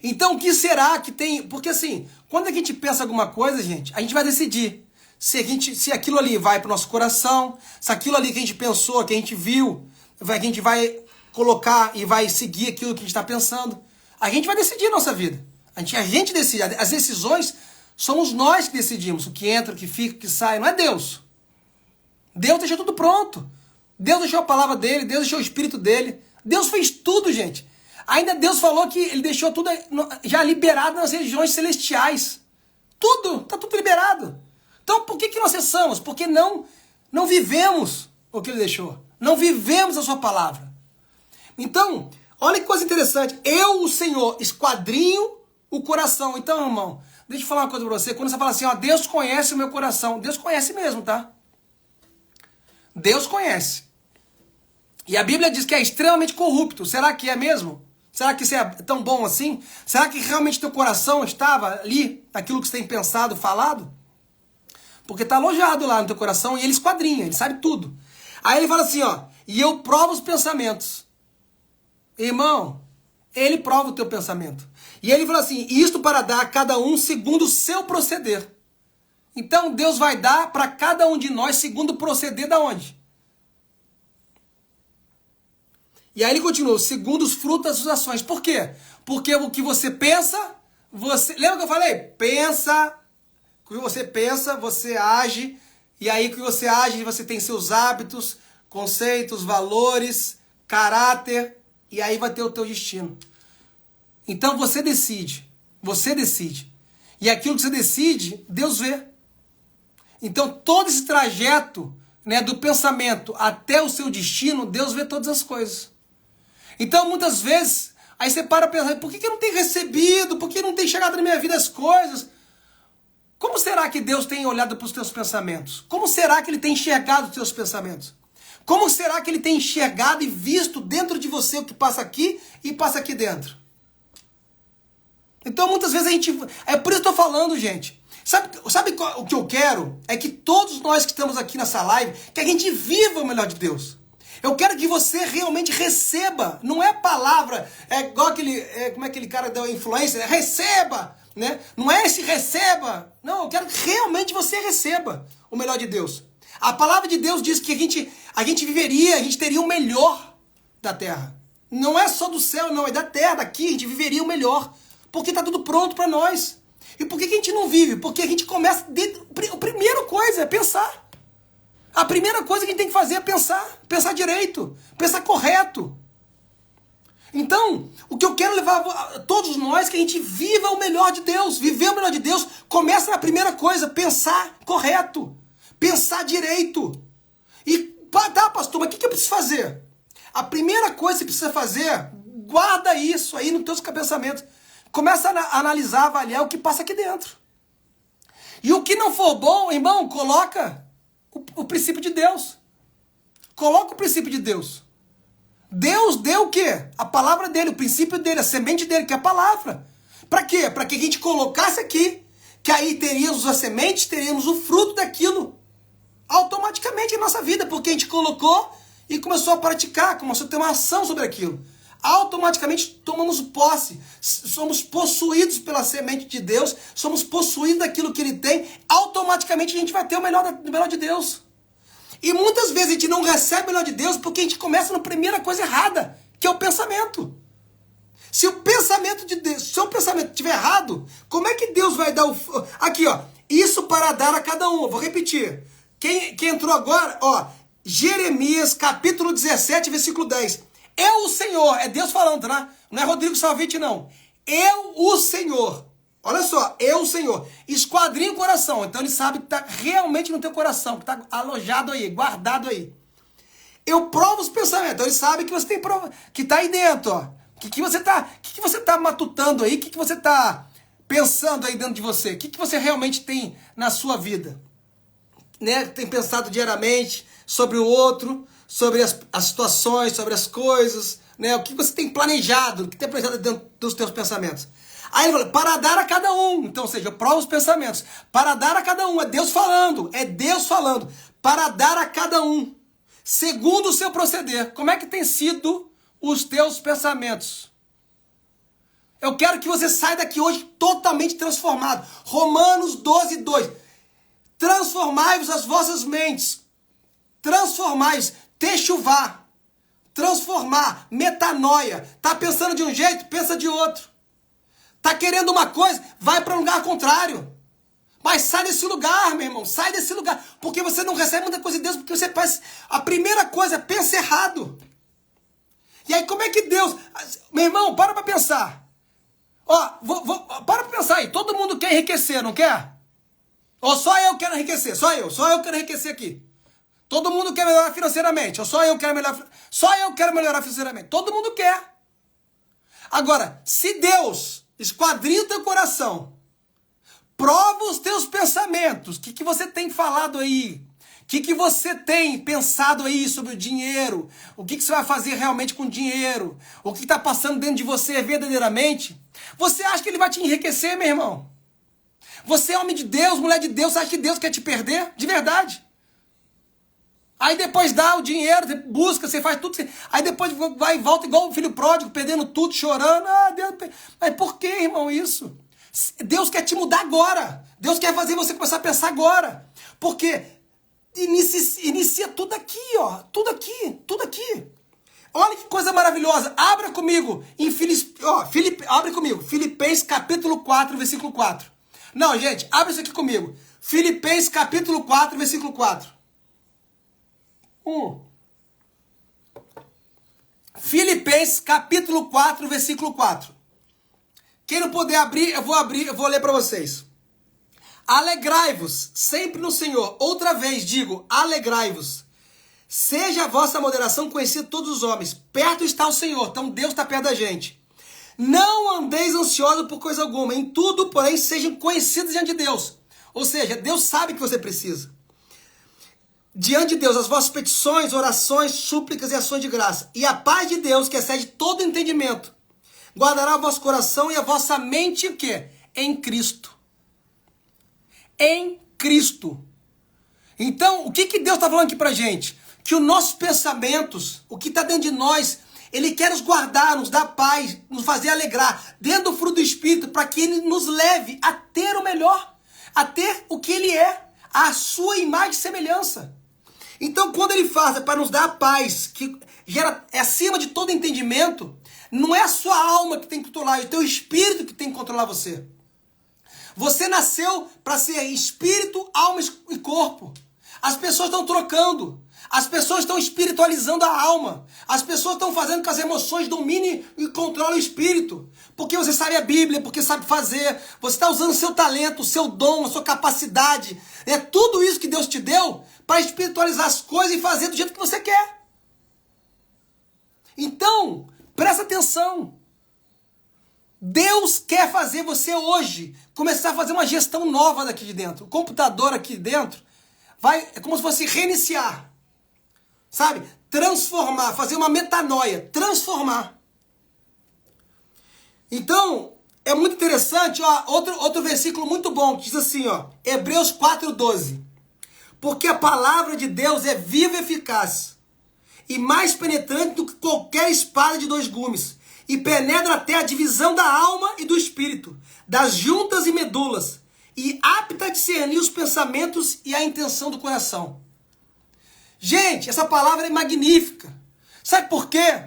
Então, o que será que tem... Porque assim, quando a gente pensa alguma coisa, gente, a gente vai decidir se aquilo ali vai para o nosso coração, se aquilo ali que a gente pensou, que a gente viu, a gente vai colocar e vai seguir aquilo que a gente está pensando. A gente vai decidir a nossa vida. A gente decide. As decisões somos nós que decidimos. O que entra, o que fica, o que sai. Não é Deus. Deus deixou tudo pronto. Deus deixou a palavra dele, Deus deixou o Espírito dele. Deus fez tudo, gente. Ainda Deus falou que ele deixou tudo já liberado nas regiões celestiais. Tudo, está tudo liberado. Então por que nós cessamos? Porque não vivemos o que ele deixou. Não vivemos a sua palavra. Então, olha que coisa interessante. Eu, o Senhor, esquadrinho o coração. Então, irmão, deixa eu falar uma coisa para você. Quando você fala assim, Deus conhece o meu coração. Deus conhece mesmo, tá? Deus conhece. E a Bíblia diz que é extremamente corrupto. Será que é mesmo? Será que isso é tão bom assim? Será que realmente teu coração estava ali, naquilo que você tem pensado, falado? Porque está alojado lá no teu coração e ele esquadrinha, ele sabe tudo. Aí ele fala assim, ó, e eu provo os pensamentos. Irmão, ele prova o teu pensamento. E ele fala assim, isto para dar a cada um segundo o seu proceder. Então Deus vai dar para cada um de nós segundo o proceder da onde? E aí ele continua, segundo os frutos das suas ações. Por quê? Porque o que você pensa, você... Lembra que eu falei? Pensa, o que você pensa, você age. E aí o que você age, você tem seus hábitos, conceitos, valores, caráter. E aí vai ter o teu destino. Então você decide. Você decide. E aquilo que você decide, Deus vê. Então todo esse trajeto, né, do pensamento até o seu destino, Deus vê todas as coisas. Então, muitas vezes, aí você para pensar, por que eu não tenho recebido? Por que não tem chegado na minha vida as coisas? Como será que Deus tem olhado para os teus pensamentos? Como será que Ele tem enxergado os teus pensamentos? Como será que Ele tem enxergado e visto dentro de você o que passa aqui e passa aqui dentro? Então, muitas vezes a gente... É por isso que eu estou falando, gente. Sabe o que eu quero? É que todos nós que estamos aqui nessa live, que a gente viva o melhor de Deus. Eu quero que você realmente receba, não é palavra, é igual aquele, como é aquele cara da influência, receba, né? Não é esse receba, não, eu quero que realmente você receba o melhor de Deus. A palavra de Deus diz que a gente viveria, a gente teria o melhor da terra. Não é só do céu, não, é da terra, daqui, a gente viveria o melhor, porque está tudo pronto para nós. E por que a gente não vive? Porque a gente começa, a primeira coisa é pensar. A primeira coisa que a gente tem que fazer é pensar direito, pensar correto. Então, o que eu quero levar a todos nós é que a gente viva o melhor de Deus. Viver o melhor de Deus começa na primeira coisa, pensar correto, pensar direito. E, tá, pastor, mas o que eu preciso fazer? A primeira coisa que você precisa fazer, guarda isso aí nos teus pensamentos. Começa a analisar, avaliar o que passa aqui dentro. E o que não for bom, irmão, coloca o princípio de Deus. Coloca o princípio de Deus. Deus deu o quê? A palavra dele, o princípio dele, a semente dele, que é a palavra. Para quê? Para que a gente colocasse aqui, que aí teríamos a semente, teríamos o fruto daquilo. Automaticamente em nossa vida, porque a gente colocou e começou a praticar, começou a ter uma ação sobre aquilo. Automaticamente tomamos posse, somos possuídos pela semente de Deus, somos possuídos daquilo que Ele tem, automaticamente a gente vai ter o melhor de Deus. E muitas vezes a gente não recebe o melhor de Deus porque a gente começa na primeira coisa errada, que é o pensamento. Se o pensamento de Deus, se o seu pensamento estiver errado, como é que Deus vai dar o... Aqui, ó, isso para dar a cada um. Vou repetir. Quem entrou agora, ó, Jeremias capítulo 17, versículo 10. Eu, o Senhor, é Deus falando, tá? Não é Rodrigo Salvite, não. Eu, o Senhor. Olha só, eu, o Senhor. Esquadrinha o coração. Então ele sabe que está realmente no teu coração, que está alojado aí, guardado aí. Eu provo os pensamentos. Então ele sabe que você tem prova, que está aí dentro, ó. O que você tá matutando aí? O que você está pensando aí dentro de você? O que você realmente tem na sua vida? Né? Tem pensado diariamente sobre o outro, sobre as situações, sobre as coisas, né? O que você tem planejado, o que tem planejado dentro dos teus pensamentos. Aí ele fala, para dar a cada um. Então, ou seja, eu provo os pensamentos. Para dar a cada um, é Deus falando, para dar a cada um, segundo o seu proceder. Como é que tem sido os teus pensamentos? Eu quero que você saia daqui hoje totalmente transformado. Romanos 12, 2. Transformai-vos as vossas mentes. Transformai-vos. Techuvá, transformar, metanoia. Tá pensando de um jeito, pensa de outro. Tá querendo uma coisa, vai para um lugar contrário. Mas sai desse lugar, meu irmão, sai desse lugar. Porque você não recebe muita coisa de Deus, porque você faz... A primeira coisa, pensa errado. E aí como é que Deus... Meu irmão, para pensar. Ó, para pensar aí. Todo mundo quer enriquecer, não quer? Ou só eu quero enriquecer? Só eu quero enriquecer aqui. Todo mundo quer melhorar financeiramente. Ou só eu quero melhorar financeiramente. Todo mundo quer. Agora, se Deus esquadrinha o teu coração, prova os teus pensamentos, o que você tem falado aí, que você tem pensado aí sobre o dinheiro? O que você vai fazer realmente com o dinheiro? O que está passando dentro de você verdadeiramente? Você acha que ele vai te enriquecer, meu irmão? Você é homem de Deus, mulher de Deus, você acha que Deus quer te perder? De verdade. Aí depois dá o dinheiro, você busca, você faz tudo. Aí depois vai e volta igual o filho pródigo, perdendo tudo, chorando. Ah, Deus. Mas por que, irmão, isso? Deus quer te mudar agora. Deus quer fazer você começar a pensar agora. Porque inicia tudo aqui, ó. Tudo aqui, tudo aqui. Olha que coisa maravilhosa. Abra comigo em abre comigo. Filipenses capítulo 4, versículo 4. Não, gente, abre isso aqui comigo. Filipenses capítulo 4, versículo 4. Filipenses capítulo 4, versículo 4. Quem não puder abrir, eu vou ler para vocês. Alegrai-vos sempre no Senhor. Outra vez digo, alegrai-vos. Seja a vossa moderação conhecida de todos os homens. Perto está o Senhor, então Deus está perto da gente. Não andeis ansiosos por coisa alguma. Em tudo, porém, sejam conhecidos diante de Deus. Ou seja, Deus sabe o que você precisa. Diante de Deus, as vossas petições, orações, súplicas e ações de graça. E a paz de Deus, que excede todo entendimento, guardará o vosso coração e a vossa mente, o quê? Em Cristo. Em Cristo. Então, o que Deus está falando aqui pra gente? Que os nossos pensamentos, o que está dentro de nós, Ele quer nos guardar, nos dar paz, nos fazer alegrar, dentro do fruto do Espírito, para que Ele nos leve a ter o melhor, a ter o que Ele é, a sua imagem e semelhança. Então, quando Ele faz para nos dar a paz, que é acima de todo entendimento, não é a sua alma que tem que controlar, é o teu espírito que tem que controlar você. Você nasceu para ser espírito, alma e corpo. As pessoas estão trocando. As pessoas estão espiritualizando a alma. As pessoas estão fazendo que as emoções dominem e controlem o espírito. Porque você sabe a Bíblia, porque sabe fazer. Você está usando o seu talento, o seu dom, a sua capacidade. É tudo isso que Deus te deu para espiritualizar as coisas e fazer do jeito que você quer. Então, presta atenção. Deus quer fazer você hoje começar a fazer uma gestão nova daqui de dentro. O computador aqui dentro é como se fosse reiniciar. Sabe? Transformar, fazer uma metanoia, transformar. Então, é muito interessante, ó, outro versículo muito bom, que diz assim, ó, Hebreus 4:12. Porque a palavra de Deus é viva e eficaz, e mais penetrante do que qualquer espada de 2 gumes, e penetra até a divisão da alma e do espírito, das juntas e medulas, e apta a discernir os pensamentos e a intenção do coração. Gente, essa palavra é magnífica. Sabe por quê?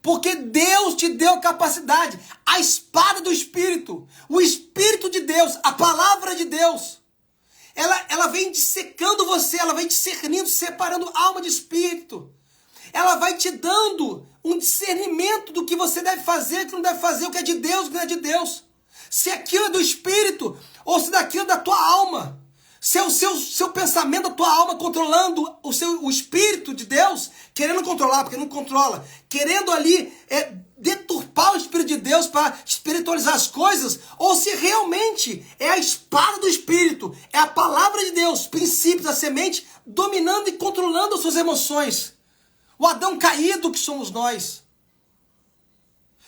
Porque Deus te deu capacidade, a espada do Espírito, o Espírito de Deus, a palavra de Deus. Ela vem dissecando você, ela vem discernindo, separando alma de espírito. Ela vai te dando um discernimento do que você deve fazer, o que não deve fazer, o que é de Deus, o que não é de Deus. Se aquilo é do Espírito, ou se daquilo é da tua alma. Se é o seu pensamento, a tua alma controlando o Espírito de Deus, querendo controlar, porque não controla, querendo ali deturpar o Espírito de Deus para espiritualizar as coisas, ou se realmente é a espada do Espírito, é a palavra de Deus, princípios da semente, dominando e controlando as suas emoções. O Adão caído que somos nós.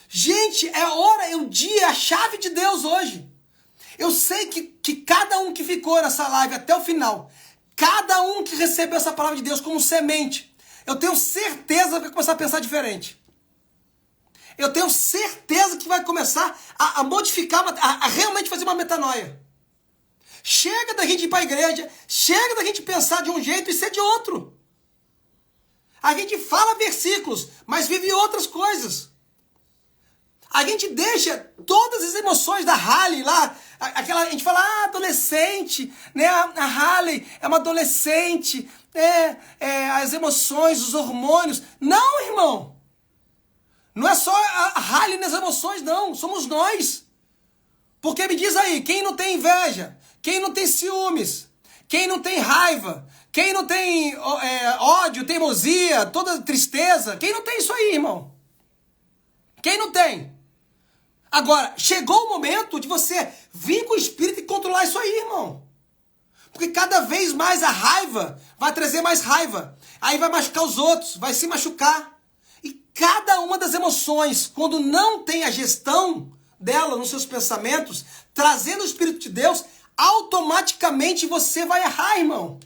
Gente, é a hora, é o dia, é a chave de Deus hoje. Eu sei que cada um que ficou nessa live até o final, cada um que recebeu essa palavra de Deus como semente, eu tenho certeza que vai começar a pensar diferente. Eu tenho certeza que vai começar a modificar, a realmente fazer uma metanoia. Chega da gente ir para a igreja, chega da gente pensar de um jeito e ser de outro. A gente fala versículos, mas vive outras coisas. A gente deixa todas as emoções da Halle lá, a gente fala, adolescente, né? A Halle é uma adolescente, as emoções, os hormônios. Não, irmão. Não é só a Halle nas emoções, não. Somos nós. Porque me diz aí, quem não tem inveja? Quem não tem ciúmes? Quem não tem raiva? Quem não tem ódio, teimosia, toda tristeza? Quem não tem isso aí, irmão? Quem não tem? Agora, chegou o momento de você vir com o Espírito e controlar isso aí, irmão. Porque cada vez mais a raiva vai trazer mais raiva, aí vai machucar os outros, vai se machucar. E cada uma das emoções, quando não tem a gestão dela nos seus pensamentos, trazendo o Espírito de Deus, automaticamente você vai errar, irmão.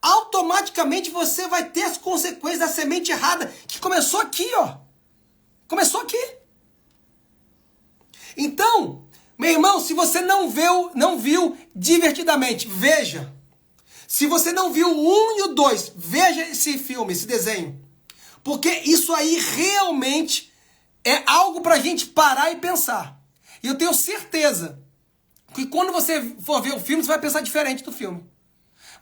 Automaticamente você vai ter as consequências da semente errada, que começou aqui, ó. Começou aqui. Então, meu irmão, se você não viu divertidamente, veja. Se você não viu o 1 e o 2, veja esse filme, esse desenho. Porque isso aí realmente é algo pra gente parar e pensar. E eu tenho certeza que quando você for ver o filme, você vai pensar diferente do filme.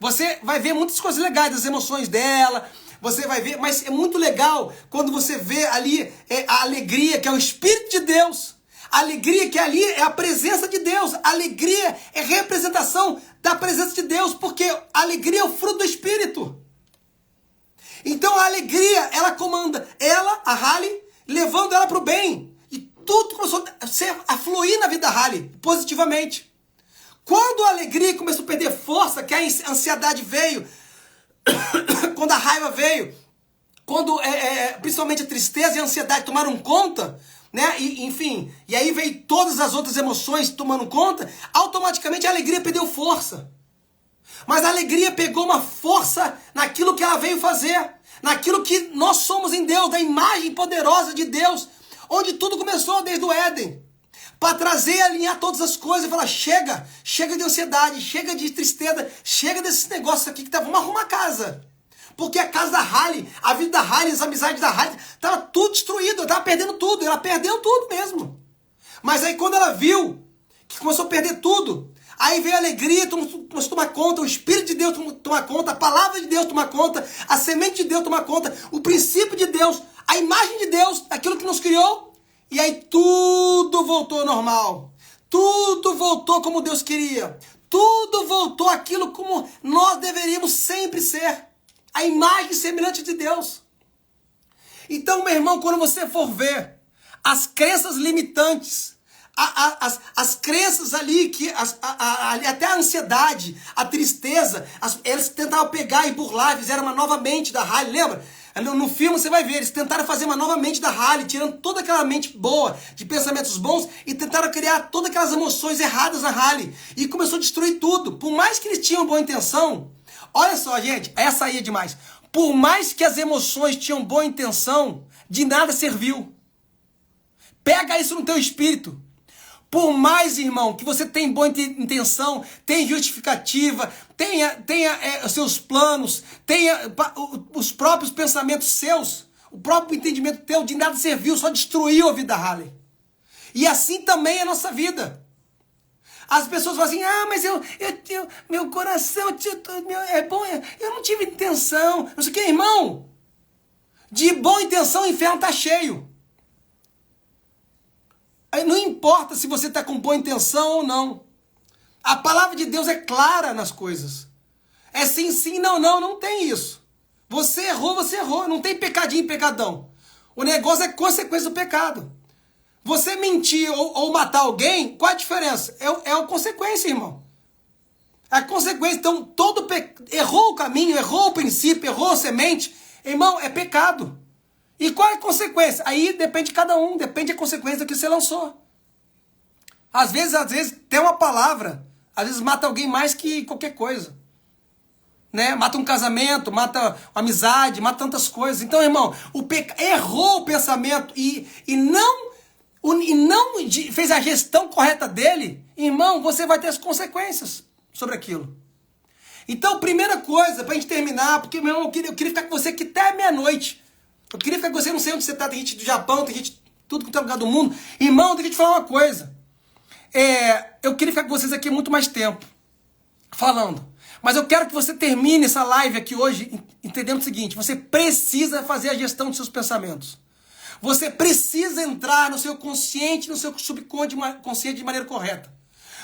Você vai ver muitas coisas legais das emoções dela, você vai ver, mas é muito legal quando você vê ali a alegria, que é o Espírito de Deus. A alegria que ali é a presença de Deus. A alegria é representação da presença de Deus, porque a alegria é o fruto do Espírito. Então a alegria, ela comanda ela, a Halle, levando ela para o bem. E tudo começou a fluir na vida da Halle, positivamente. Quando a alegria começou a perder força, que a ansiedade veio, quando a raiva veio, quando principalmente a tristeza e a ansiedade tomaram conta, né? Enfim, e aí veio todas as outras emoções tomando conta, automaticamente a alegria perdeu força. Mas a alegria pegou uma força naquilo que ela veio fazer, naquilo que nós somos em Deus, da imagem poderosa de Deus, onde tudo começou desde o Éden. Para trazer e alinhar todas as coisas e falar, chega de ansiedade, chega de tristeza, chega desses negócios aqui que vamos arrumar a casa. Porque a casa da Halle, a vida da Halle, as amizades da Halle, estava tudo destruído, estava perdendo tudo, ela perdeu tudo mesmo. Mas aí quando ela viu que começou a perder tudo, aí veio a alegria, começou a tomar conta, o Espírito de Deus tomar conta, a palavra de Deus tomar conta, a semente de Deus tomar conta, o princípio de Deus, a imagem de Deus, aquilo que nos criou. E aí tudo voltou ao normal. Tudo voltou como Deus queria. Tudo voltou aquilo como nós deveríamos sempre ser. A imagem semelhante de Deus. Então, meu irmão, quando você for ver as crenças limitantes, as crenças ali, até a ansiedade, a tristeza, eles tentavam pegar e burlar, fizeram uma nova mente da Halle, lembra? No filme você vai ver, eles tentaram fazer uma nova mente da Halle, tirando toda aquela mente boa, de pensamentos bons, e tentaram criar todas aquelas emoções erradas na Halle. E começou a destruir tudo. Por mais que eles tinham boa intenção, olha só, gente, essa aí é demais. Por mais que as emoções tinham boa intenção, de nada serviu. Pega isso no teu espírito. Por mais, irmão, que você tenha boa intenção, tenha justificativa, tenha os seus planos, tenha os próprios pensamentos seus, o próprio entendimento teu, de nada serviu, só destruiu a vida da Halle. E assim também é a nossa vida. As pessoas falam assim, mas meu coração é bom, eu não tive intenção, não sei o que, irmão. De boa intenção o inferno está cheio. Não importa se você está com boa intenção ou não. A palavra de Deus é clara nas coisas. É sim, sim, não, não, não tem isso. Você errou, não tem pecadinho e pecadão. O negócio é consequência do pecado. Você mentir ou matar alguém, qual a diferença? É a consequência, irmão. A consequência, então, errou o caminho, errou o princípio, errou a semente, irmão, é pecado. E qual é a consequência? Aí depende de cada um, depende da consequência que você lançou. Às vezes tem uma palavra, às vezes mata alguém mais que qualquer coisa. Né? Mata um casamento, mata uma amizade, mata tantas coisas. Então, irmão, errou o pensamento e não fez a gestão correta dele, irmão, você vai ter as consequências sobre aquilo. Então, primeira coisa, pra gente terminar, porque, meu irmão, eu queria ficar com você aqui até meia-noite. Eu queria ficar com você, não sei onde você está, tem gente do Japão, tem gente tudo quanto é lugar do mundo. Irmão, deixa eu te falar uma coisa. Eu queria ficar com vocês aqui muito mais tempo, falando. Mas eu quero que você termine essa live aqui hoje entendendo o seguinte, você precisa fazer a gestão dos seus pensamentos. Você precisa entrar no seu consciente, no seu subconsciente de maneira correta.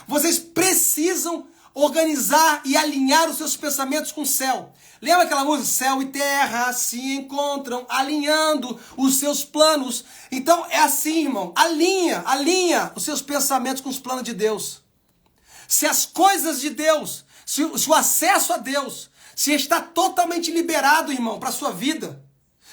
Vocês precisam organizar e alinhar os seus pensamentos com o céu. Lembra aquela música? Céu e terra se encontram, alinhando os seus planos. Então é assim, irmão. Alinha os seus pensamentos com os planos de Deus. Se as coisas de Deus, se o acesso a Deus, Se está totalmente liberado, irmão, para a sua vida.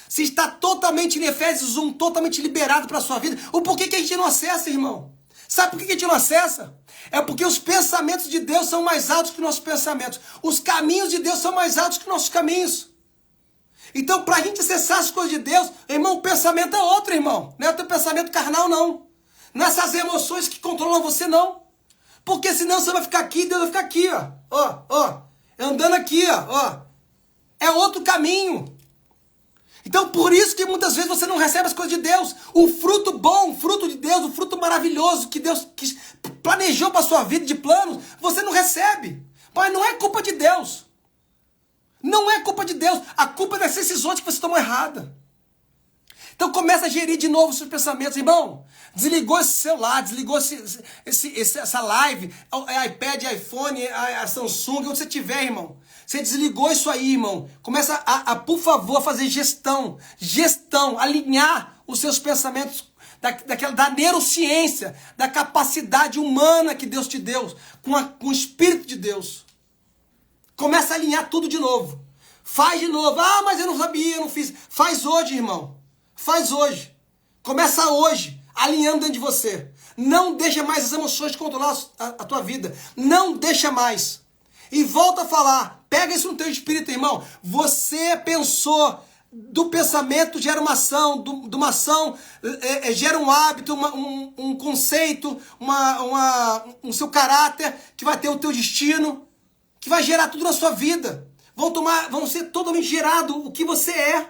Se está totalmente em Efésios 1, totalmente liberado para a sua vida. O porquê que a gente não acessa, irmão? Sabe por que a gente não acessa? É porque os pensamentos de Deus são mais altos que nossos pensamentos. Os caminhos de Deus são mais altos que nossos caminhos. Então, para a gente acessar as coisas de Deus, irmão, o pensamento é outro, irmão. Não é o teu pensamento carnal, não. Não é essas emoções que controlam você, não. Porque senão você vai ficar aqui e Deus vai ficar aqui, ó. Ó. Andando aqui, ó. É outro caminho. Então, por isso que muitas vezes você não recebe as coisas de Deus. O fruto bom, o fruto de Deus, o fruto maravilhoso que Deus planejou para a sua vida de planos, você não recebe. Mas não é culpa de Deus. Não é culpa de Deus. A culpa é das decisões que você tomou errada. Então começa a gerir de novo os seus pensamentos. Irmão, desligou esse celular, desligou essa live, iPad, iPhone, a Samsung, onde você tiver, irmão. Você desligou isso aí, irmão. Começa por favor, a fazer gestão, alinhar os seus pensamentos da neurociência, da capacidade humana que Deus te deu, com o Espírito de Deus. Começa a alinhar tudo de novo. Faz de novo. Ah, mas eu não sabia, eu não fiz. Faz hoje, irmão. Faz hoje. Começa hoje, alinhando dentro de você. Não deixa mais as emoções controlar a tua vida. Não deixa mais. E volta a falar. Pega isso no teu espírito, irmão. Você pensou, do pensamento gera uma ação, de uma ação gera um hábito, um conceito, um seu caráter, que vai ter o teu destino, que vai gerar tudo na sua vida. Vão ser totalmente gerado o que você é.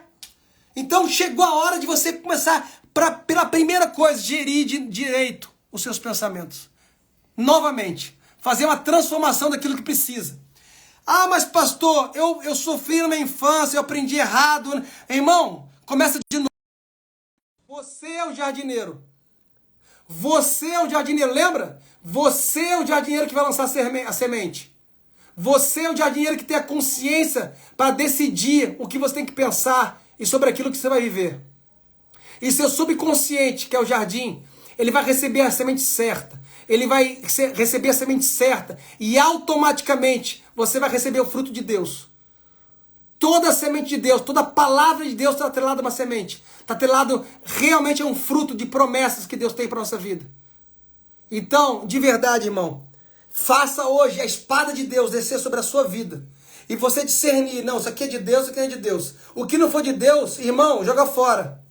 Então chegou a hora de você começar, pela primeira coisa, gerir direito os seus pensamentos. Novamente, fazer uma transformação daquilo que precisa. Ah, mas pastor, eu sofri na minha infância, eu aprendi errado. Irmão, começa de novo. Você é o jardineiro. Você é o jardineiro, lembra? Você é o jardineiro que vai lançar a semente. Você é o jardineiro que tem a consciência para decidir o que você tem que pensar e sobre aquilo que você vai viver. E seu subconsciente, que é o jardim, ele vai receber a semente certa. Ele vai receber a semente certa. E automaticamente você vai receber o fruto de Deus. Toda a semente de Deus, toda a palavra de Deus está atrelada a uma semente. Está atrelado realmente a um fruto de promessas que Deus tem para a nossa vida. Então, de verdade, irmão, faça hoje a espada de Deus descer sobre a sua vida. E você discernir, não, isso aqui é de Deus, isso aqui não é de Deus. O que não for de Deus, irmão, joga fora.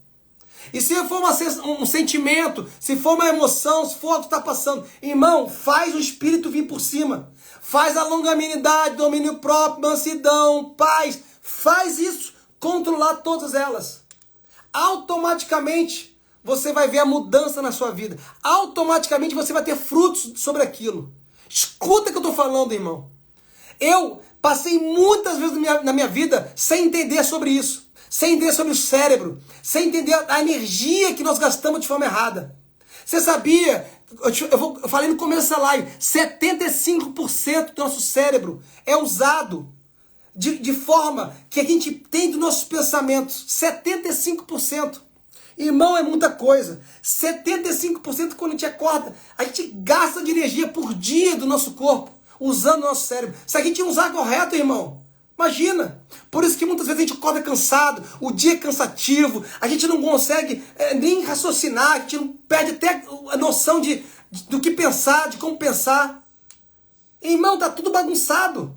E se for um sentimento, se for uma emoção, se for o que está passando, irmão, faz o Espírito vir por cima. Faz a longanimidade, domínio próprio, mansidão, paz. Faz isso, controlar todas elas. Automaticamente você vai ver a mudança na sua vida. Automaticamente você vai ter frutos sobre aquilo. Escuta o que eu estou falando, irmão. Eu passei muitas vezes na minha vida sem entender sobre isso. Sem entender sobre o cérebro. Sem entender a energia que nós gastamos de forma errada. Você sabia? Eu falei no começo dessa live. 75% do nosso cérebro é usado de forma que a gente tem dos nossos pensamentos. 75%. Irmão, é muita coisa. 75% quando a gente acorda, a gente gasta de energia por dia do nosso corpo, usando o nosso cérebro. Se a gente usar correto, irmão, imagina. Por isso que muitas vezes a gente acorda cansado, o dia é cansativo, a gente não consegue nem raciocinar, a gente não perde até a noção do que pensar, de como pensar. Irmão, tá tudo bagunçado.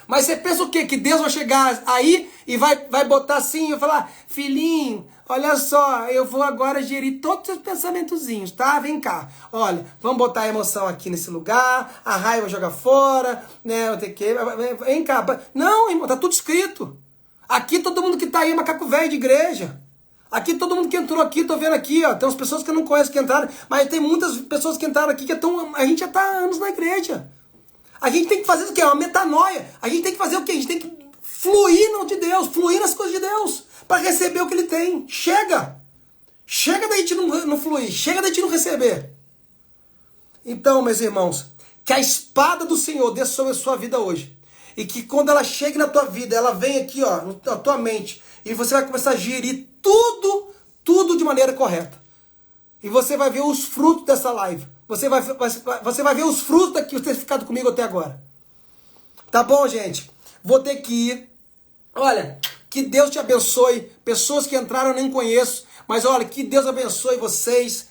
Mas você pensa o quê? Que Deus vai chegar aí e vai botar assim, vai falar, filhinho, olha só, eu vou agora gerir todos os seus pensamentozinhos, tá? Vem cá. Olha, vamos botar a emoção aqui nesse lugar, a raiva joga fora, né? Vem cá. Não, irmão, tá tudo escrito. Aqui todo mundo que tá aí é macaco velho de igreja. Aqui todo mundo que entrou aqui, tô vendo aqui, ó, tem umas pessoas que eu não conheço que entraram, mas tem muitas pessoas que entraram aqui a gente já tá há anos na igreja. A gente tem que fazer o quê? Uma metanoia. A gente tem que fazer o quê? A gente tem que fluir no de Deus, fluir nas coisas de Deus, para receber o que Ele tem. Chega! Chega da gente não fluir, chega da gente não receber. Então, meus irmãos, que a espada do Senhor desça sobre a sua vida hoje. E que quando ela chegue na tua vida, ela vem aqui, ó, na tua mente, e você vai começar a gerir tudo de maneira correta. E você vai ver os frutos dessa live. Você vai ver os frutos daqui, você ter ficado comigo até agora. Tá bom, gente? vou ter que ir. Olha, que Deus te abençoe. Pessoas que entraram eu nem conheço, mas olha, que Deus abençoe vocês.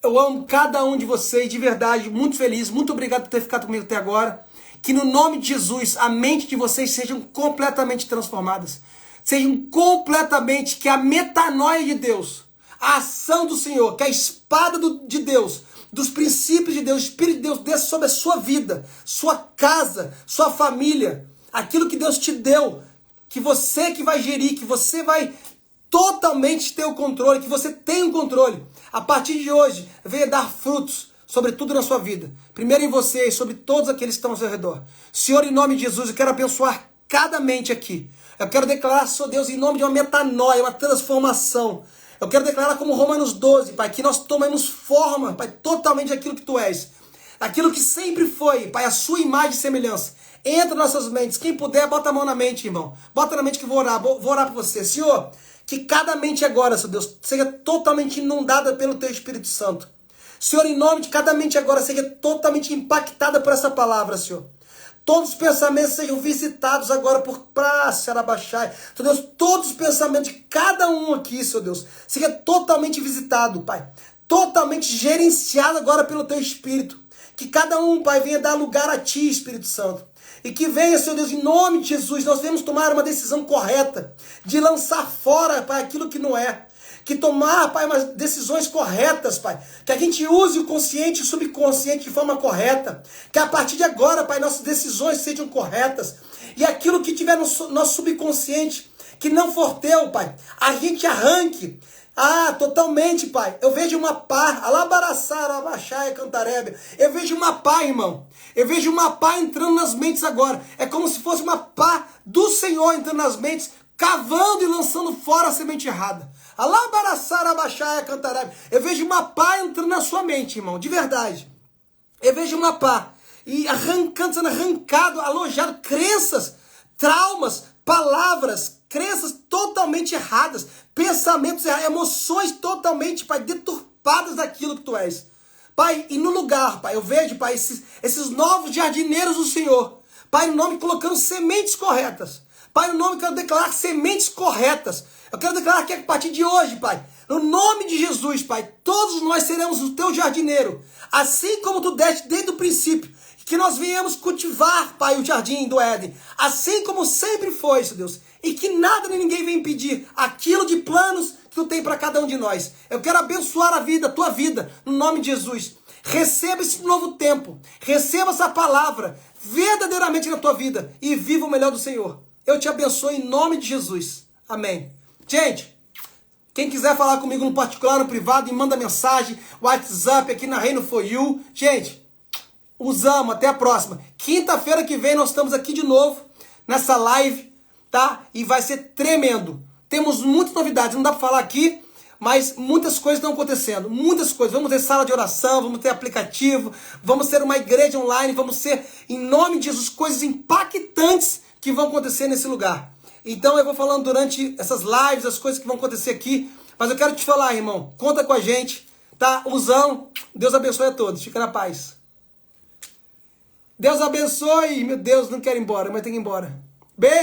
Eu amo cada um de vocês, de verdade, muito feliz. Muito obrigado por ter ficado comigo até agora. Que no nome de Jesus, a mente de vocês sejam completamente transformadas. Sejam completamente, que a metanoia de Deus, a ação do Senhor, que a espada de Deus, dos princípios de Deus, o Espírito de Deus desça sobre a sua vida, sua casa, sua família. Aquilo que Deus te deu, que você que vai gerir, que você vai totalmente ter o controle, que você tem o controle. A partir de hoje, venha dar frutos sobre tudo na sua vida. Primeiro em você e sobre todos aqueles que estão ao seu redor. Senhor, em nome de Jesus, eu quero abençoar cada mente aqui. Eu quero declarar, Senhor Deus, em nome de uma metanoia, uma transformação. Eu quero declarar como Romanos 12, Pai, que nós tomemos forma, Pai, totalmente daquilo que Tu és. Aquilo que sempre foi, Pai, a Sua imagem e semelhança. Entra nas nossas mentes. Quem puder, bota a mão na mente, irmão. Bota na mente que eu vou orar por você. Senhor, que cada mente agora, Senhor Deus, seja totalmente inundada pelo Teu Espírito Santo. Senhor, em nome de cada mente agora, seja totalmente impactada por essa palavra, Senhor. Todos os pensamentos sejam visitados agora por praça, Arabachai. Senhor Deus, todos os pensamentos de cada um aqui, Senhor Deus, seja totalmente visitado, Pai. Totalmente gerenciado agora pelo Teu Espírito. Que cada um, Pai, venha dar lugar a Ti, Espírito Santo. E que venha, Senhor Deus, em nome de Jesus, nós devemos tomar uma decisão correta de lançar fora, Pai, aquilo que não é. Que tomar, Pai, umas decisões corretas, Pai. Que a gente use o consciente e o subconsciente de forma correta. Que a partir de agora, Pai, nossas decisões sejam corretas. E aquilo que tiver no nosso subconsciente, que não for Teu, Pai, a gente arranque. Totalmente, Pai. Eu vejo uma pá, alabaraçar, abaixar, cantarébia. Eu vejo uma pá, irmão. Eu vejo uma pá entrando nas mentes agora. É como se fosse uma pá do Senhor entrando nas mentes, cavando e lançando fora a semente errada. Alabaraçar, abaixar, cantarébia. Eu vejo uma pá entrando na sua mente, irmão, de verdade. Eu vejo uma pá e arrancando, sendo arrancado, alojado, crenças, traumas, palavras, crenças totalmente erradas, pensamentos errados, emoções totalmente, Pai, deturpadas daquilo que Tu és. Pai, e no lugar, Pai, eu vejo, Pai, esses novos jardineiros do Senhor. Pai, no nome colocando sementes corretas. Pai, no nome eu quero declarar sementes corretas. Eu quero declarar que a partir de hoje, Pai, no nome de Jesus, Pai, todos nós seremos o Teu jardineiro. Assim como Tu deste desde o princípio, que nós viemos cultivar, Pai, o jardim do Éden, assim como sempre foi, Senhor Deus, e que nada nem ninguém vem impedir aquilo de planos que Tu tem para cada um de nós. Eu quero abençoar a Tua vida, no nome de Jesus. Receba esse novo tempo, receba essa palavra verdadeiramente na tua vida e viva o melhor do Senhor. Eu te abençoo em nome de Jesus. Amém. Gente, quem quiser falar comigo no particular, no privado, me manda mensagem, WhatsApp aqui na Reino For You. Gente, os amo, até a próxima. Quinta-feira que vem nós estamos aqui de novo, nessa live, tá? E vai ser tremendo. Temos muitas novidades, não dá pra falar aqui, mas muitas coisas estão acontecendo. Muitas coisas. Vamos ter sala de oração, vamos ter aplicativo, vamos ter uma igreja online, vamos ter, em nome de Jesus, coisas impactantes que vão acontecer nesse lugar. Então eu vou falando durante essas lives, as coisas que vão acontecer aqui, mas eu quero te falar, irmão, conta com a gente, tá? Usão, Deus abençoe a todos, fica na paz. Deus abençoe. Meu Deus, não quero ir embora, mas tem que ir embora. Beijo.